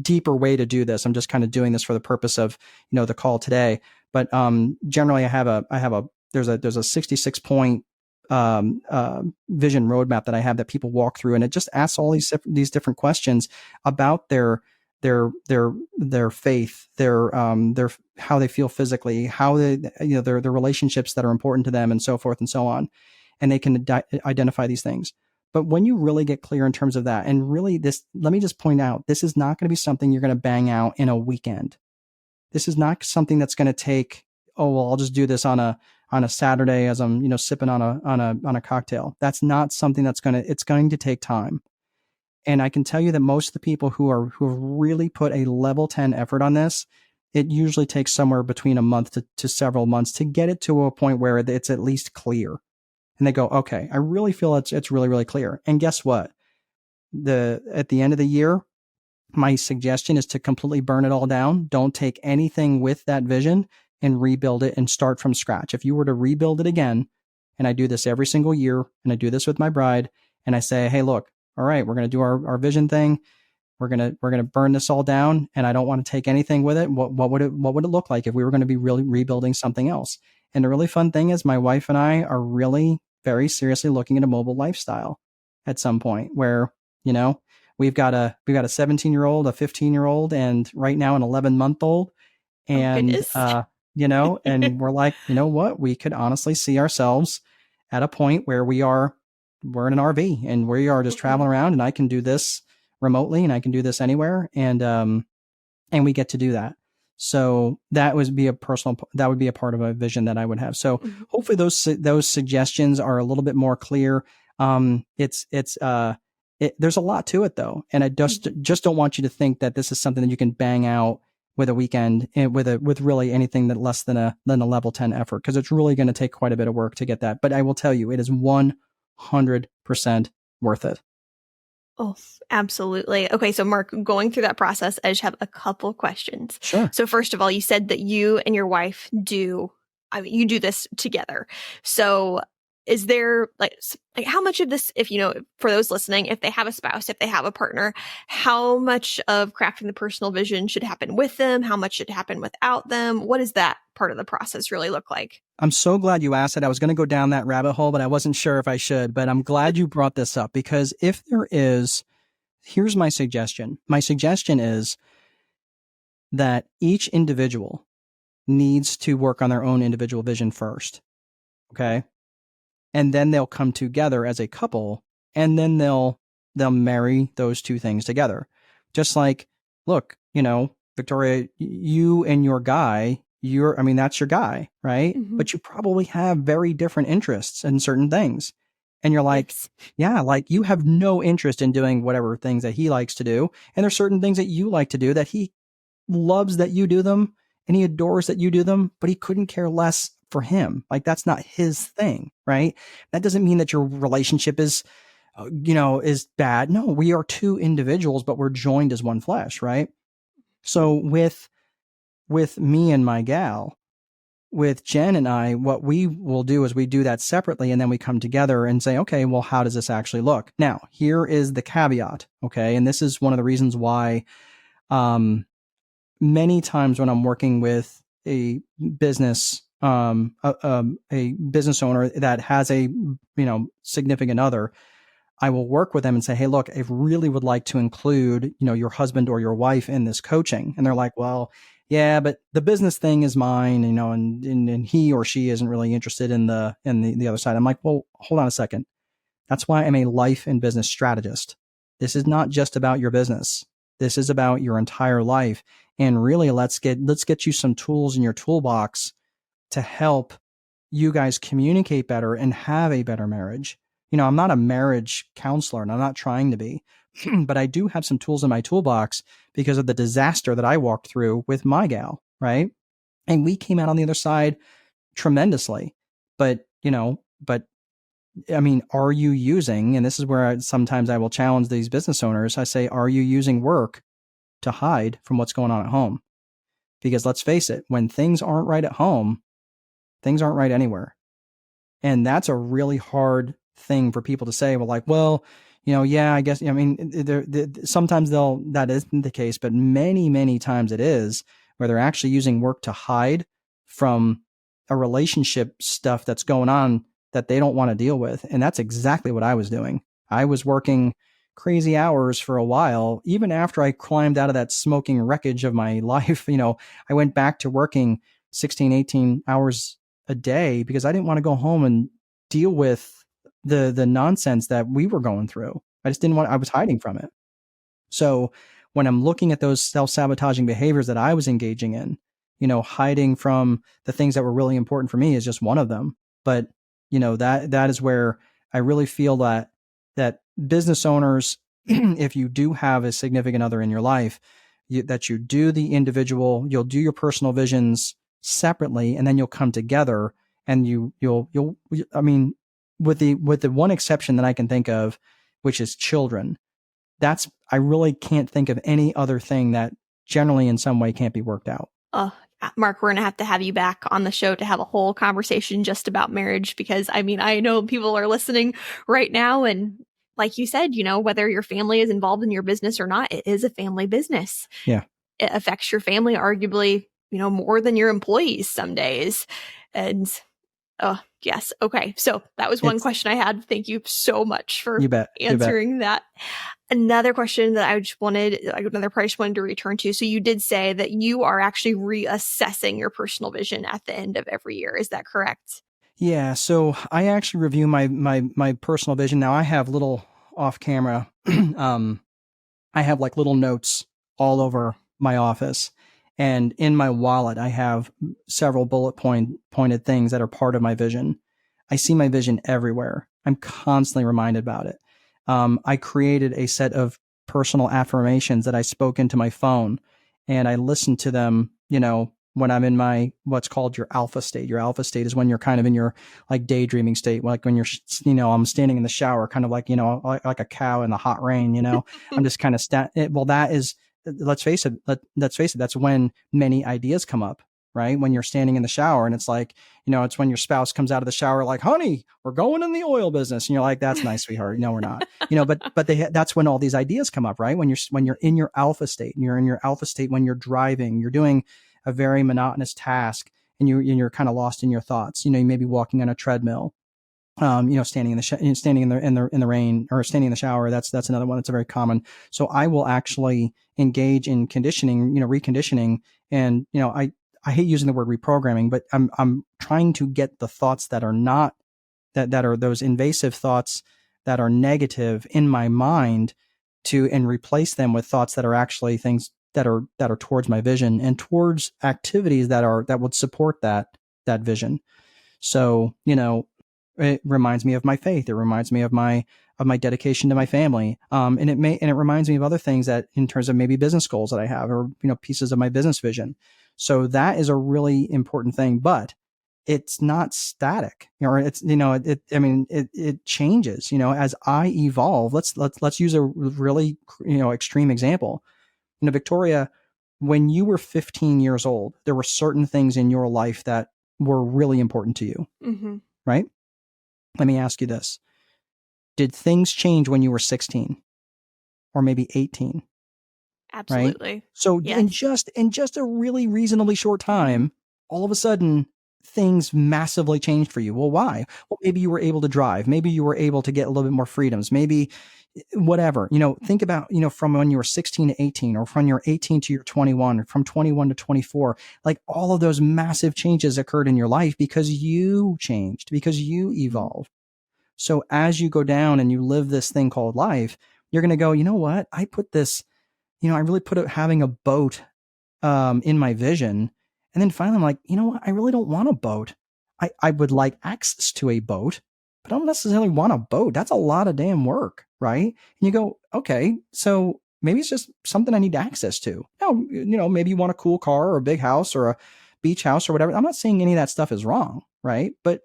deeper way to do this. I'm just kind of doing this for the purpose of the call today. But generally, there's a 66 point vision roadmap that I have that people walk through, and it just asks all these different questions about their faith, their how they feel physically, how they their relationships that are important to them, and so forth and so on. And they can identify these things. But when you really get clear in terms of that, and really let me just point out, this is not going to be something you're going to bang out in a weekend. This is not something that's going to take, I'll just do this on a Saturday as I'm, sipping on a cocktail. That's not something it's going to take time. And I can tell you that most of the people who have really put a level 10 effort on this, it usually takes somewhere between a month to several months to get it to a point where it's at least clear. And they go, okay, I really feel it's really, really clear. And guess what? At the end of the year, my suggestion is to completely burn it all down. Don't take anything with that vision and rebuild it and start from scratch. If you were to rebuild it again, and I do this every single year, and I do this with my bride, and I say, hey, look, all right, we're going to do our vision thing. We're going to burn this all down, and I don't want to take anything with it. What would it look like if we were going to be really rebuilding something else? And the really fun thing is, my wife and I are really very seriously looking at a mobile lifestyle at some point, where, we've got a 17-year-old, a 15-year-old, and right now an 11-month-old. And, and we're like, what? We could honestly see ourselves at a point where we're in an RV and we are just traveling around, and I can do this remotely and I can do this anywhere. And we get to do that. So that would be a part of a vision that I would have. So hopefully those suggestions are a little bit more clear. There's a lot to it though. And I just don't want you to think that this is something that you can bang out with a weekend and with really anything that less than a level 10 effort, because it's really going to take quite a bit of work to get that. But I will tell you, it is 100% worth it. Oh, absolutely. Okay. So Mark, going through that process, I just have a couple questions. Sure. So first of all, you said that you and your wife you do this together. So is there like how much of this, if for those listening, if they have a spouse, if they have a partner, how much of crafting the personal vision should happen with them? How much should happen without them? What does that part of the process really look like? I'm so glad you asked it. I was going to go down that rabbit hole, but I wasn't sure if I should. But I'm glad you brought this up, because if there is, here's my suggestion. My suggestion is that each individual needs to work on their own individual vision first. Okay. And then they'll come together as a couple, and then they'll marry those two things together. Just like, look, Victoria, you and your guy, that's your guy, right? Mm-hmm. But you probably have very different interests in certain things. And you're like, yeah, like you have no interest in doing whatever things that he likes to do. And there's certain things that you like to do that he loves that you do them. and he adores that you do them, but he couldn't care less for him. Like, that's not his thing, right? That doesn't mean that your relationship is, is bad. No, we are two individuals, but we're joined as one flesh, right? So with me and my gal, with Jen and I, what we will do is we do that separately, and then we come together and say, okay, well, how does this actually look? Now, here is the caveat, okay? And this is one of the reasons why many times when I'm working with a business, a business owner that has a, significant other, I will work with them and say, hey, look, I really would like to include, your husband or your wife in this coaching. And they're like, well, yeah, but the business thing is mine, and he or she isn't really interested in the other side. I'm like, well, hold on a second. That's why I'm a life and business strategist. This is not just about your business. This is about your entire life. And really, let's get you some tools in your toolbox to help you guys communicate better and have a better marriage. I'm not a marriage counselor, and I'm not trying to be, but I do have some tools in my toolbox because of the disaster that I walked through with my gal, right? And we came out on the other side tremendously. But I mean, are you using, and this is where sometimes I will challenge these business owners, I say, are you using work to hide from what's going on at home? Because let's face it, when things aren't right at home, things aren't right anywhere. And that's a really hard thing for people to say. Well, yeah, I guess, sometimes that isn't the case, but many, many times it is, where they're actually using work to hide from a relationship stuff that's going on that they don't want to deal with. And that's exactly what I was doing. I was working crazy hours for a while. Even after I climbed out of that smoking wreckage of my life, I went back to working 16, 18 hours a day because I didn't want to go home and deal with the nonsense that we were going through. I was hiding from it. So when I'm looking at those self-sabotaging behaviors that I was engaging in, hiding from the things that were really important for me is just one of them. But, that is where I really feel that business owners, if you do have a significant other in your life, that you do the individual, you'll do your personal visions separately, and then you'll come together and with the one exception that I can think of, which is children, I really can't think of any other thing that generally in some way can't be worked out. Mark, we're going to have you back on the show to have a whole conversation just about marriage, because I know people are listening right now, and like you said, whether your family is involved in your business or not, it is a family business. Yeah. It affects your family arguably, more than your employees some days. And yes. Okay. So that was one question I had. Thank you so much for answering that. Another question that another part I just wanted to return to. So you did say that you are actually reassessing your personal vision at the end of every year. Is that correct? Yeah. So I actually review my personal vision. Now I have little off camera. I have like little notes all over my office. And in my wallet, I have several bullet pointed things that are part of my vision. I see my vision everywhere. I'm constantly reminded about it. I created a set of personal affirmations that I spoke into my phone, and I listened to them, when I'm in my, what's called your alpha state. Your alpha state is when you're kind of in your like daydreaming state, like when you're, I'm standing in the shower, kind of like, like a cow in the hot rain, I'm just kind of, that is, let's face it, that's when many ideas come up, right? When you're standing in the shower and it's like, it's when your spouse comes out of the shower like, honey, we're going in the oil business. And you're like, that's nice, sweetheart. No, we're not, but that's when all these ideas come up, right? When you're in your alpha state, and you're in your alpha state when you're driving, you're doing a very monotonous task, and you're kind of lost in your thoughts. You may be walking on a treadmill, standing in the rain, or standing in the shower. That's another one that's a very common. So I will actually engage in conditioning, reconditioning, and I hate using the word reprogramming, but I'm trying to get the thoughts that are not that are those invasive thoughts that are negative in my mind and replace them with thoughts that are actually things that are towards my vision and towards activities that would support that vision. So, it reminds me of my faith. It reminds me of my dedication to my family. And it reminds me of other things that in terms of maybe business goals that I have, or, pieces of my business vision. So that is a really important thing, but it's not static, or it's, it changes, as I evolve. Let's use a really, extreme example. Victoria, when you were 15 years old, there were certain things in your life that were really important to you, right? Let me ask you this. Did things change when you were 16 or maybe 18? Absolutely. Right? So yes. in just a really reasonably short time, all of a sudden things massively changed for you. Well, why? Well, maybe you were able to drive. Maybe you were able to get a little bit more freedoms. Maybe whatever. Think about, from when you were 16 to 18, or from your 18 to your 21, or from 21 to 24. Like, all of those massive changes occurred in your life because you changed, because you evolved. So as you go down and you live this thing called life, you're going to go, you know what? I put this, I really put having a boat in my vision. And then finally I'm like, you know what? I really don't want a boat. I would like access to a boat, but I don't necessarily want a boat. That's a lot of damn work, right? And you go, okay, so maybe it's just something I need access to. Now, maybe you want a cool car or a big house or a beach house or whatever. I'm not saying any of that stuff is wrong, right? But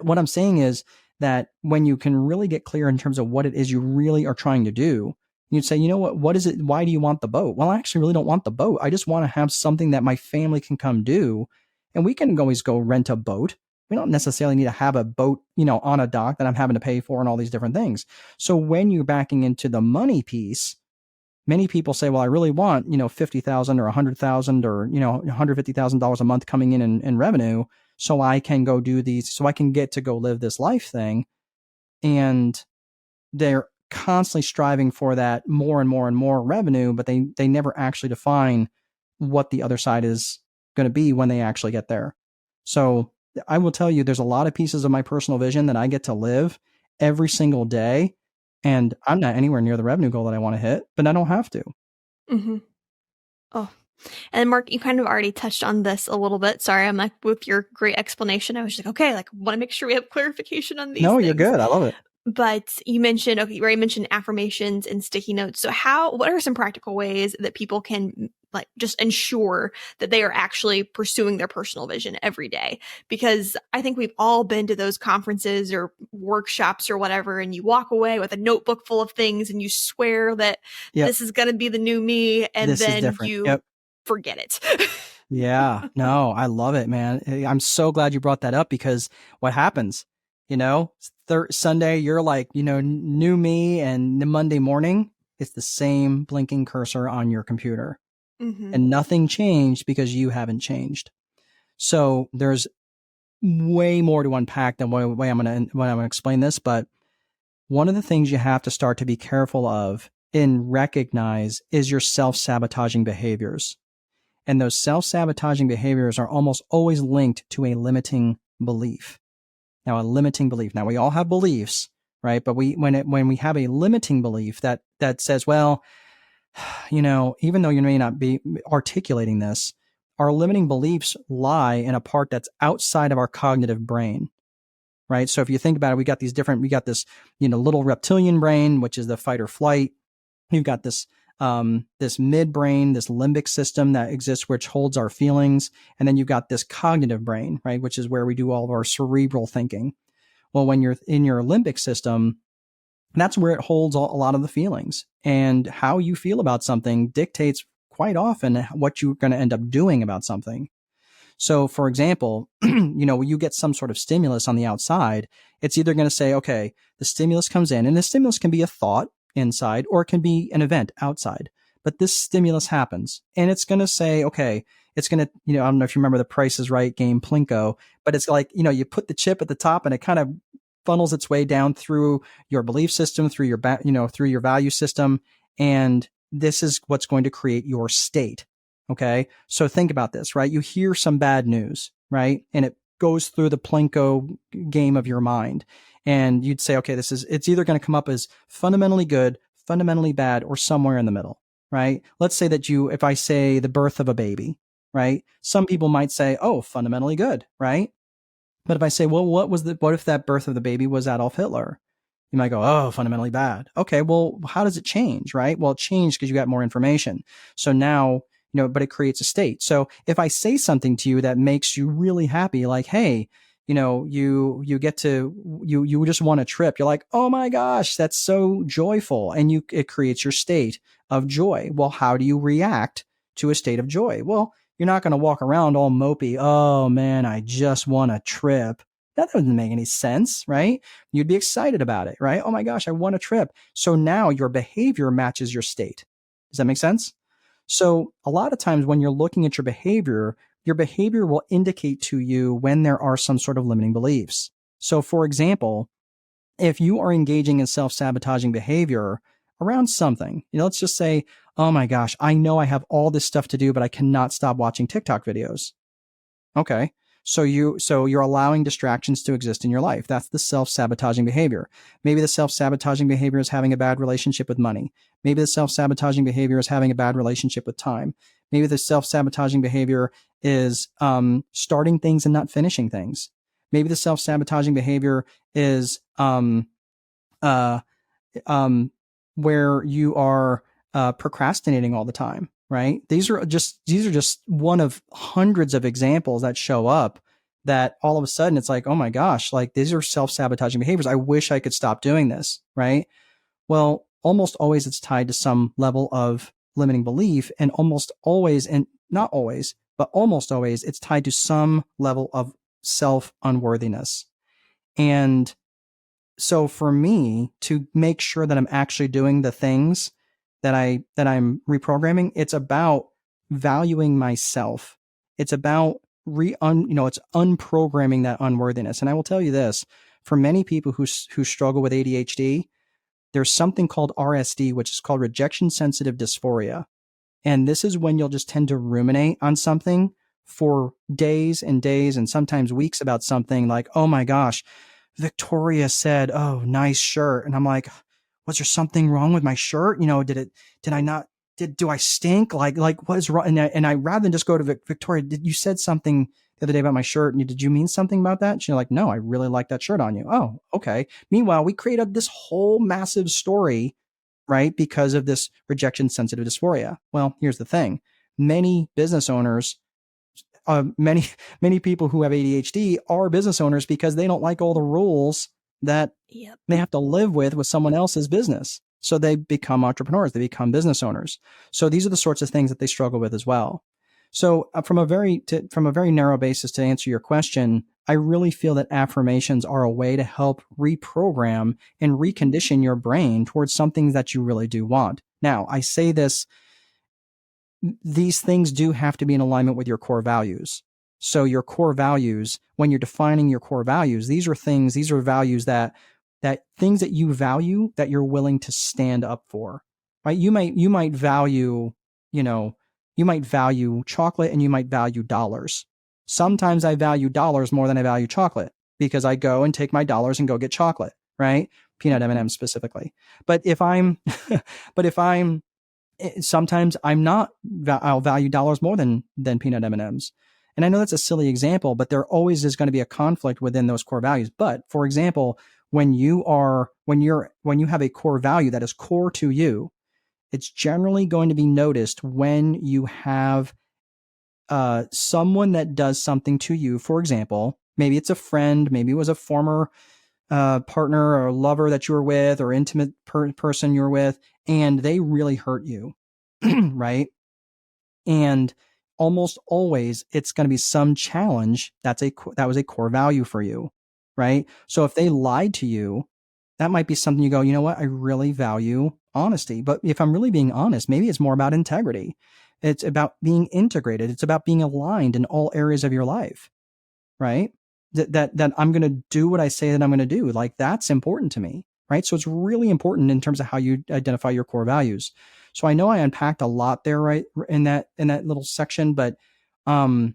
what I'm saying is that when you can really get clear in terms of what it is you really are trying to do, you'd say, you know what is it? Why do you want the boat? Well, I actually really don't want the boat. I just want to have something that my family can come do. And we can always go rent a boat. We don't necessarily need to have a boat, on a dock that I'm having to pay for and all these different things. So when you're backing into the money piece, many people say, well, I really want, 50,000 or 100,000 or, $150,000 a month coming in revenue, so I can go do these, so I can get to go live this life thing. And they're constantly striving for that more and more and more revenue, but they never actually define what the other side is going to be when they actually get there. So I will tell you, there's a lot of pieces of my personal vision that I get to live every single day. And I'm not anywhere near the revenue goal that I want to hit, but I don't have to. Oh, and Mark, you kind of already touched on this a little bit. Sorry, I'm like, with your great explanation, I was just like, okay, want to make sure we have clarification on these No, things. You're good. I love it. But you mentioned, you already mentioned affirmations and sticky notes. So what are some practical ways that people can just ensure that they are actually pursuing their personal vision every day? Because I think we've all been to those conferences or workshops or whatever, and you walk away with a notebook full of things and you swear that this is going to be the new me. And then you forget it. Yeah, no, I love it, man. I'm so glad you brought that up, because what happens, Sunday, you're like, new me, and Monday morning, it's the same blinking cursor on your computer. And nothing changed because you haven't changed. So there's way more to unpack than way I'm going to explain this. But one of the things you have to start to be careful of and recognize is your self-sabotaging behaviors. And those self-sabotaging behaviors are almost always linked to a limiting belief. Now, a limiting belief. Now, we all have beliefs, right? But when we have a limiting belief that says, well, even though you may not be articulating this, our limiting beliefs lie in a part that's outside of our cognitive brain, right? So if you think about it, we got this, little reptilian brain, which is the fight or flight. You've got this midbrain, this limbic system that exists, which holds our feelings. And then you've got this cognitive brain, right? Which is where we do all of our cerebral thinking. Well, when you're in your limbic system, that's where it holds a lot of the feelings, and how you feel about something dictates quite often what you're going to end up doing about something. So for example, you get some sort of stimulus on the outside. It's either going to say, okay, the stimulus comes in, and the stimulus can be a thought inside, or it can be an event outside. But this stimulus happens, and it's going to say, okay, it's going to, I don't know if you remember the Price is Right game Plinko, but it's like, you put the chip at the top and it kind of funnels its way down through your belief system, through your, through your value system. And this is what's going to create your state. Okay. So think about this, right? You hear some bad news, right? And it goes through the Plinko game of your mind. And you'd say, okay, it's either going to come up as fundamentally good, fundamentally bad, or somewhere in the middle, right? Let's say that if I say the birth of a baby, right? Some people might say, oh, fundamentally good, right? But if I say, well, what if that birth of the baby was Adolf Hitler? You might go, oh, fundamentally bad. Okay, well, how does it change, right? Well, it changed because you got more information. So now but it creates a state. So if I say something to you that makes you really happy, like, hey, you get to, you just want a trip. You're like, oh my gosh, that's so joyful. And it creates your state of joy. Well, how do you react to a state of joy? Well, you're not going to walk around all mopey. Oh man, I just want a trip. That doesn't make any sense, right? You'd be excited about it, right? Oh my gosh, I want a trip. So now your behavior matches your state. Does that make sense? So a lot of times when you're looking at your behavior will indicate to you when there are some sort of limiting beliefs. So for example, if you are engaging in self-sabotaging behavior around something, let's just say, oh my gosh, I know I have all this stuff to do, but I cannot stop watching TikTok videos. Okay. So you're allowing distractions to exist in your life. That's the self-sabotaging behavior. Maybe the self-sabotaging behavior is having a bad relationship with money. Maybe the self-sabotaging behavior is having a bad relationship with time. Maybe the self-sabotaging behavior is starting things and not finishing things. Maybe the self-sabotaging behavior is where you are procrastinating all the time. Right? These are just one of hundreds of examples that show up that all of a sudden it's like, oh my gosh, like these are self-sabotaging behaviors. I wish I could stop doing this. Right? Well, almost always it's tied to some level of limiting belief, and almost always, and not always, but almost always it's tied to some level of self-unworthiness. And so for me to make sure that I'm actually doing the things that I'm reprogramming, it's about valuing myself. It's about it's unprogramming that unworthiness. And I will tell you this, for many people who struggle with ADHD, there's something called RSD, which is called rejection sensitive dysphoria. And this is when you'll just tend to ruminate on something for days and days and sometimes weeks about something like, oh my gosh, Victoria said, oh, nice shirt. And I'm like, was there something wrong with my shirt? Do I stink? Like what is wrong? And I rather than just go to Victoria, you said something the other day about my shirt. And did you mean something about that? And she's like, no, I really like that shirt on you. Oh, okay. Meanwhile, we created this whole massive story, right? Because of this rejection sensitive dysphoria. Well, here's the thing. Many business owners, many people who have ADHD are business owners because they don't like all the rules that they have to live with someone else's business. So they become entrepreneurs, they become business owners. So these are the sorts of things that they struggle with as well. So from a very narrow basis to answer your question, I really feel that affirmations are a way to help reprogram and recondition your brain towards something that you really do want. Now, I say this, these things do have to be in alignment with your core values. So your core values, when you're defining your core values, these are values that things that you value that you're willing to stand up for, right? You might value chocolate and you might value dollars. Sometimes I value dollars more than I value chocolate because I go and take my dollars and go get chocolate, right? Peanut M&Ms specifically. Sometimes I'll value dollars more than peanut M&Ms. And I know that's a silly example, but there always is going to be a conflict within those core values. But for example, when you have a core value that is core to you, it's generally going to be noticed when you have someone that does something to you. For example, maybe it's a friend, maybe it was a former partner or lover that you were with or intimate person you're with, and they really hurt you, right? And almost always it's going to be some challenge that was a core value for you, right? So if they lied to you, that might be something you go, you know what? I really value honesty. But if I'm really being honest, maybe it's more about integrity. It's about being integrated. It's about being aligned in all areas of your life, right? That I'm going to do what I say that I'm going to do. Like that's important to me, right? So it's really important in terms of how you identify your core values. So I know I unpacked a lot there, right, in that little section, but the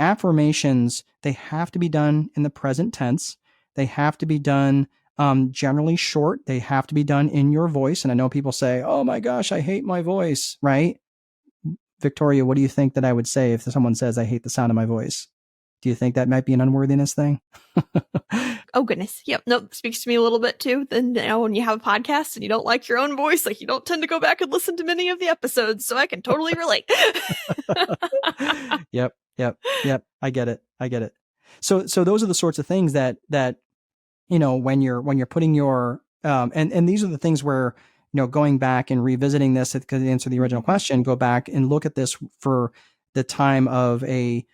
affirmations, they have to be done in the present tense. They have to be done generally short. They have to be done in your voice. And I know people say, "Oh my gosh, I hate my voice," right? Victoria, what do you think that I would say if someone says I hate the sound of my voice? Do you think that might be an unworthiness thing? Oh, goodness. Yep. Nope. Speaks to me a little bit too. Then, when you have a podcast and you don't like your own voice, like you don't tend to go back and listen to many of the episodes. So I can totally relate. Yep. I get it. So those are the sorts of things that, when you're putting your, and these are the things where, going back and revisiting this to answer the original question, go back and look at this for the time of a,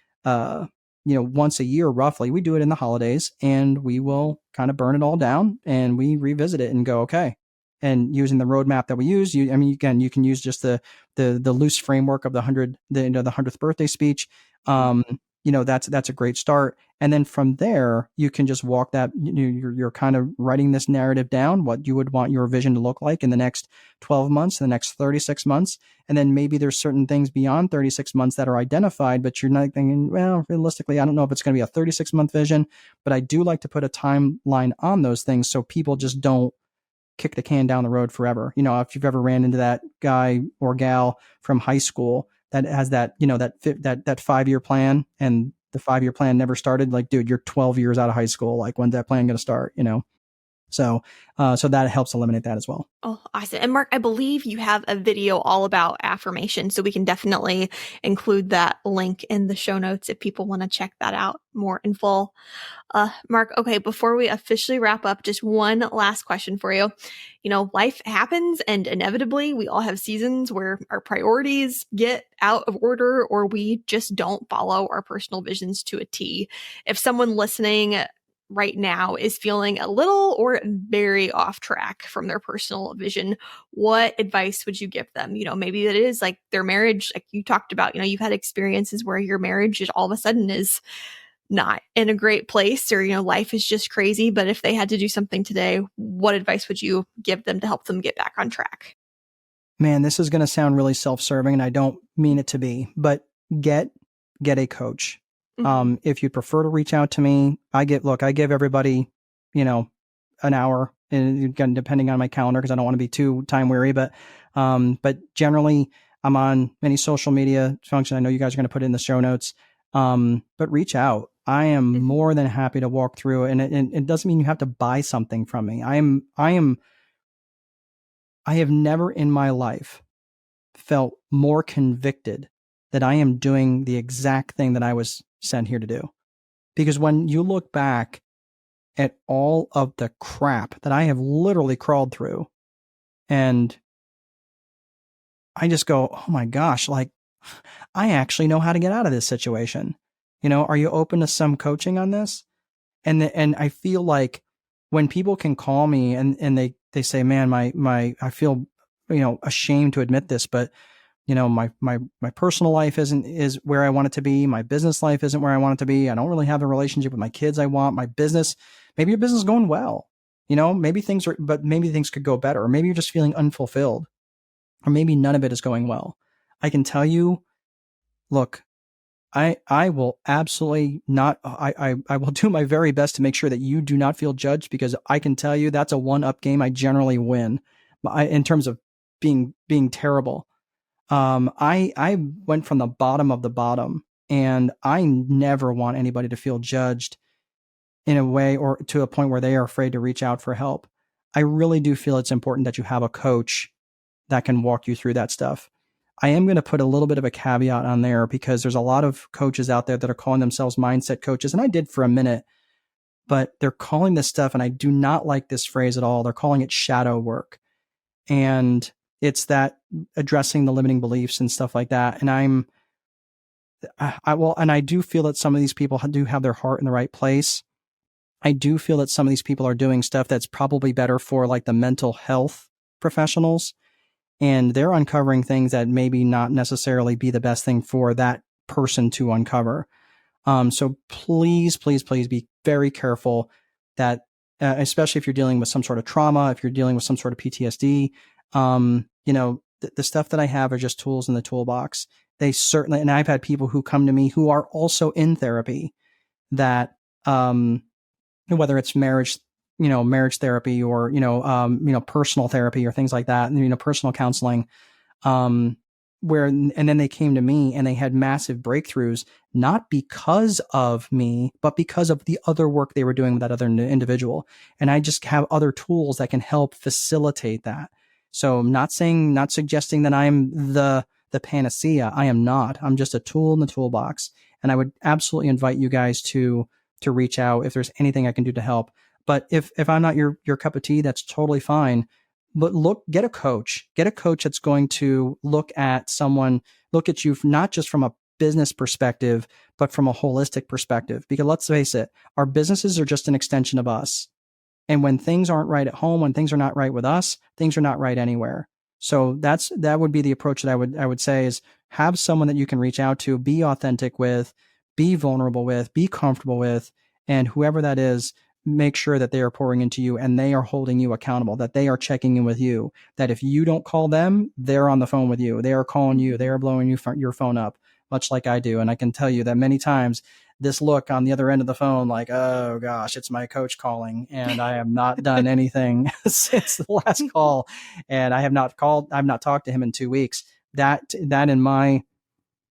once a year, roughly. We do it in the holidays, and we will kind of burn it all down and we revisit it and go, okay. And using the roadmap that we use, you can use just the loose framework of the 100th birthday speech. That's a great start. And then from there, you can just walk that, you're kind of writing this narrative down, what you would want your vision to look like in the next 12 months, the next 36 months. And then maybe there's certain things beyond 36 months that are identified, but you're not thinking, well, realistically, I don't know if it's going to be a 36-month vision, but I do like to put a timeline on those things so people just don't kick the can down the road forever. If you've ever ran into that guy or gal from high school that has that 5-year plan, and the 5-year plan never started, like, dude, you're 12 years out of high school. Like, when's that plan going to start? So that helps eliminate that as well. Oh, awesome. And Mark, I believe you have a video all about affirmation, so we can definitely include that link in the show notes if people want to check that out more in full. Mark, okay, before we officially wrap up, just one last question for you. Life happens, and inevitably we all have seasons where our priorities get out of order, or we just don't follow our personal visions to a T. If someone listening right now is feeling a little or very off track from their personal vision, what advice would you give them? Maybe it is like their marriage, like you talked about, you've had experiences where your marriage is all of a sudden is not in a great place, or, life is just crazy. But if they had to do something today, what advice would you give them to help them get back on track? Man, this is going to sound really self-serving, and I don't mean it to be, but get a coach. If you'd prefer to reach out to me, I give everybody, an hour, and again, depending on my calendar, because I don't want to be too time weary, but generally I'm on many social media functions. I know you guys are going to put it in the show notes. But reach out. I am more than happy to walk through it. And it doesn't mean you have to buy something from me. I have never in my life felt more convicted that I am doing the exact thing that I was sent here to do. Because when you look back at all of the crap that I have literally crawled through, and I just go, oh my gosh, like, I actually know how to get out of this situation. Are you open to some coaching on this? And I feel like when people can call me and they say, man, I feel, ashamed to admit this, but my personal life is where I want it to be. My business life isn't where I want it to be. I don't really have the relationship with my kids I want. My business, maybe your business is going well, maybe maybe things could go better. Or maybe you're just feeling unfulfilled, or maybe none of it is going well. I can tell you, look, I will absolutely not, I will do my very best to make sure that you do not feel judged, because I can tell you that's a 1-up game. I generally win in terms of being terrible. I went from the bottom of the bottom, and I never want anybody to feel judged in a way or to a point where they are afraid to reach out for help. I really do feel it's important that you have a coach that can walk you through that stuff. I am going to put a little bit of a caveat on there, because there's a lot of coaches out there that are calling themselves mindset coaches. And I did for a minute, but they're calling this stuff, and I do not like this phrase at all. They're calling it shadow work. And it's that addressing the limiting beliefs and stuff like that. And I do feel that some of these people do have their heart in the right place. I do feel that some of these people are doing stuff that's probably better for like the mental health professionals, and they're uncovering things that maybe not necessarily be the best thing for that person to uncover. So please be very careful that, especially if you're dealing with some sort of trauma, if you're dealing with some sort of PTSD, the stuff that I have are just tools in the toolbox. They certainly, and I've had people who come to me who are also in therapy that, whether it's marriage therapy or, personal therapy or things like that, and, personal counseling, and then they came to me and they had massive breakthroughs, not because of me, but because of the other work they were doing with that other individual. And I just have other tools that can help facilitate that. So I'm not suggesting that I'm the panacea. I am not. I'm just a tool in the toolbox. And I would absolutely invite you guys to reach out if there's anything I can do to help. But if I'm not your cup of tea, that's totally fine. But get a coach that's going to look at you not just from a business perspective, but from a holistic perspective. Because let's face it, our businesses are just an extension of us. And when things aren't right at home, when things are not right with us, things are not right anywhere. So that would be the approach that I would say is have someone that you can reach out to, be authentic with, be vulnerable with, be comfortable with, and whoever that is, make sure that they are pouring into you and they are holding you accountable, that they are checking in with you, that if you don't call them, they're on the phone with you. They are calling you. They are blowing your phone up, much like I do. And I can tell you that many times this look on the other end of the phone, like, oh gosh, it's my coach calling and I have not done anything since the last call. And I've not talked to him in 2 weeks. That in my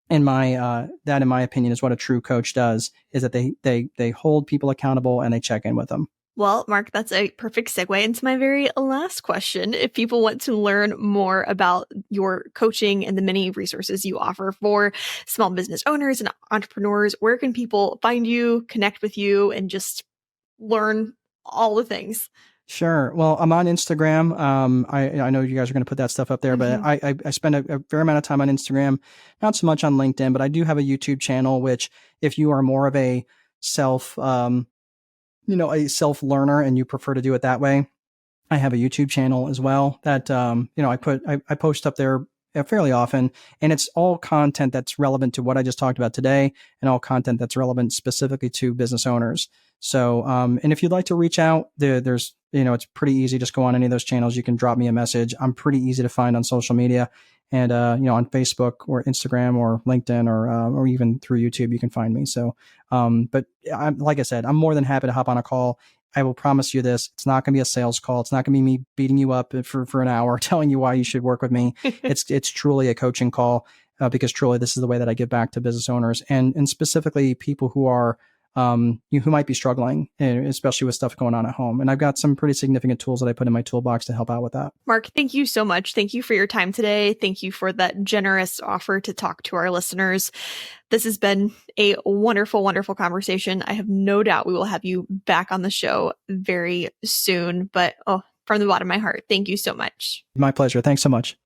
opinion is what a true coach does, is that they hold people accountable and they check in with them. Well, Mark, that's a perfect segue into my very last question. If people want to learn more about your coaching and the many resources you offer for small business owners and entrepreneurs, where can people find you, connect with you, and just learn all the things? Sure. Well, I'm on Instagram. I know you guys are going to put that stuff up there, but I spend a fair amount of time on Instagram, not so much on LinkedIn, but I do have a YouTube channel, which if you are more of a self learner and you prefer to do it that way, I have a YouTube channel as well that, I post up there fairly often, and it's all content that's relevant to what I just talked about today and all content that's relevant specifically to business owners. So, and if you'd like to reach out, there's, it's pretty easy. Just go on any of those channels. You can drop me a message. I'm pretty easy to find on social media and, on Facebook or Instagram or LinkedIn or even through YouTube, you can find me. So, but like I said, I'm more than happy to hop on a call. I will promise you this. It's not going to be a sales call. It's not going to be me beating you up for an hour, telling you why you should work with me. It's truly a coaching call, because truly this is the way that I give back to business owners and specifically people who are, who might be struggling, especially with stuff going on at home. And I've got some pretty significant tools that I put in my toolbox to help out with that. Mark, thank you so much. Thank you for your time today. Thank you for that generous offer to talk to our listeners. This has been a wonderful, wonderful conversation. I have no doubt we will have you back on the show very soon. But from the bottom of my heart, thank you so much. My pleasure. Thanks so much.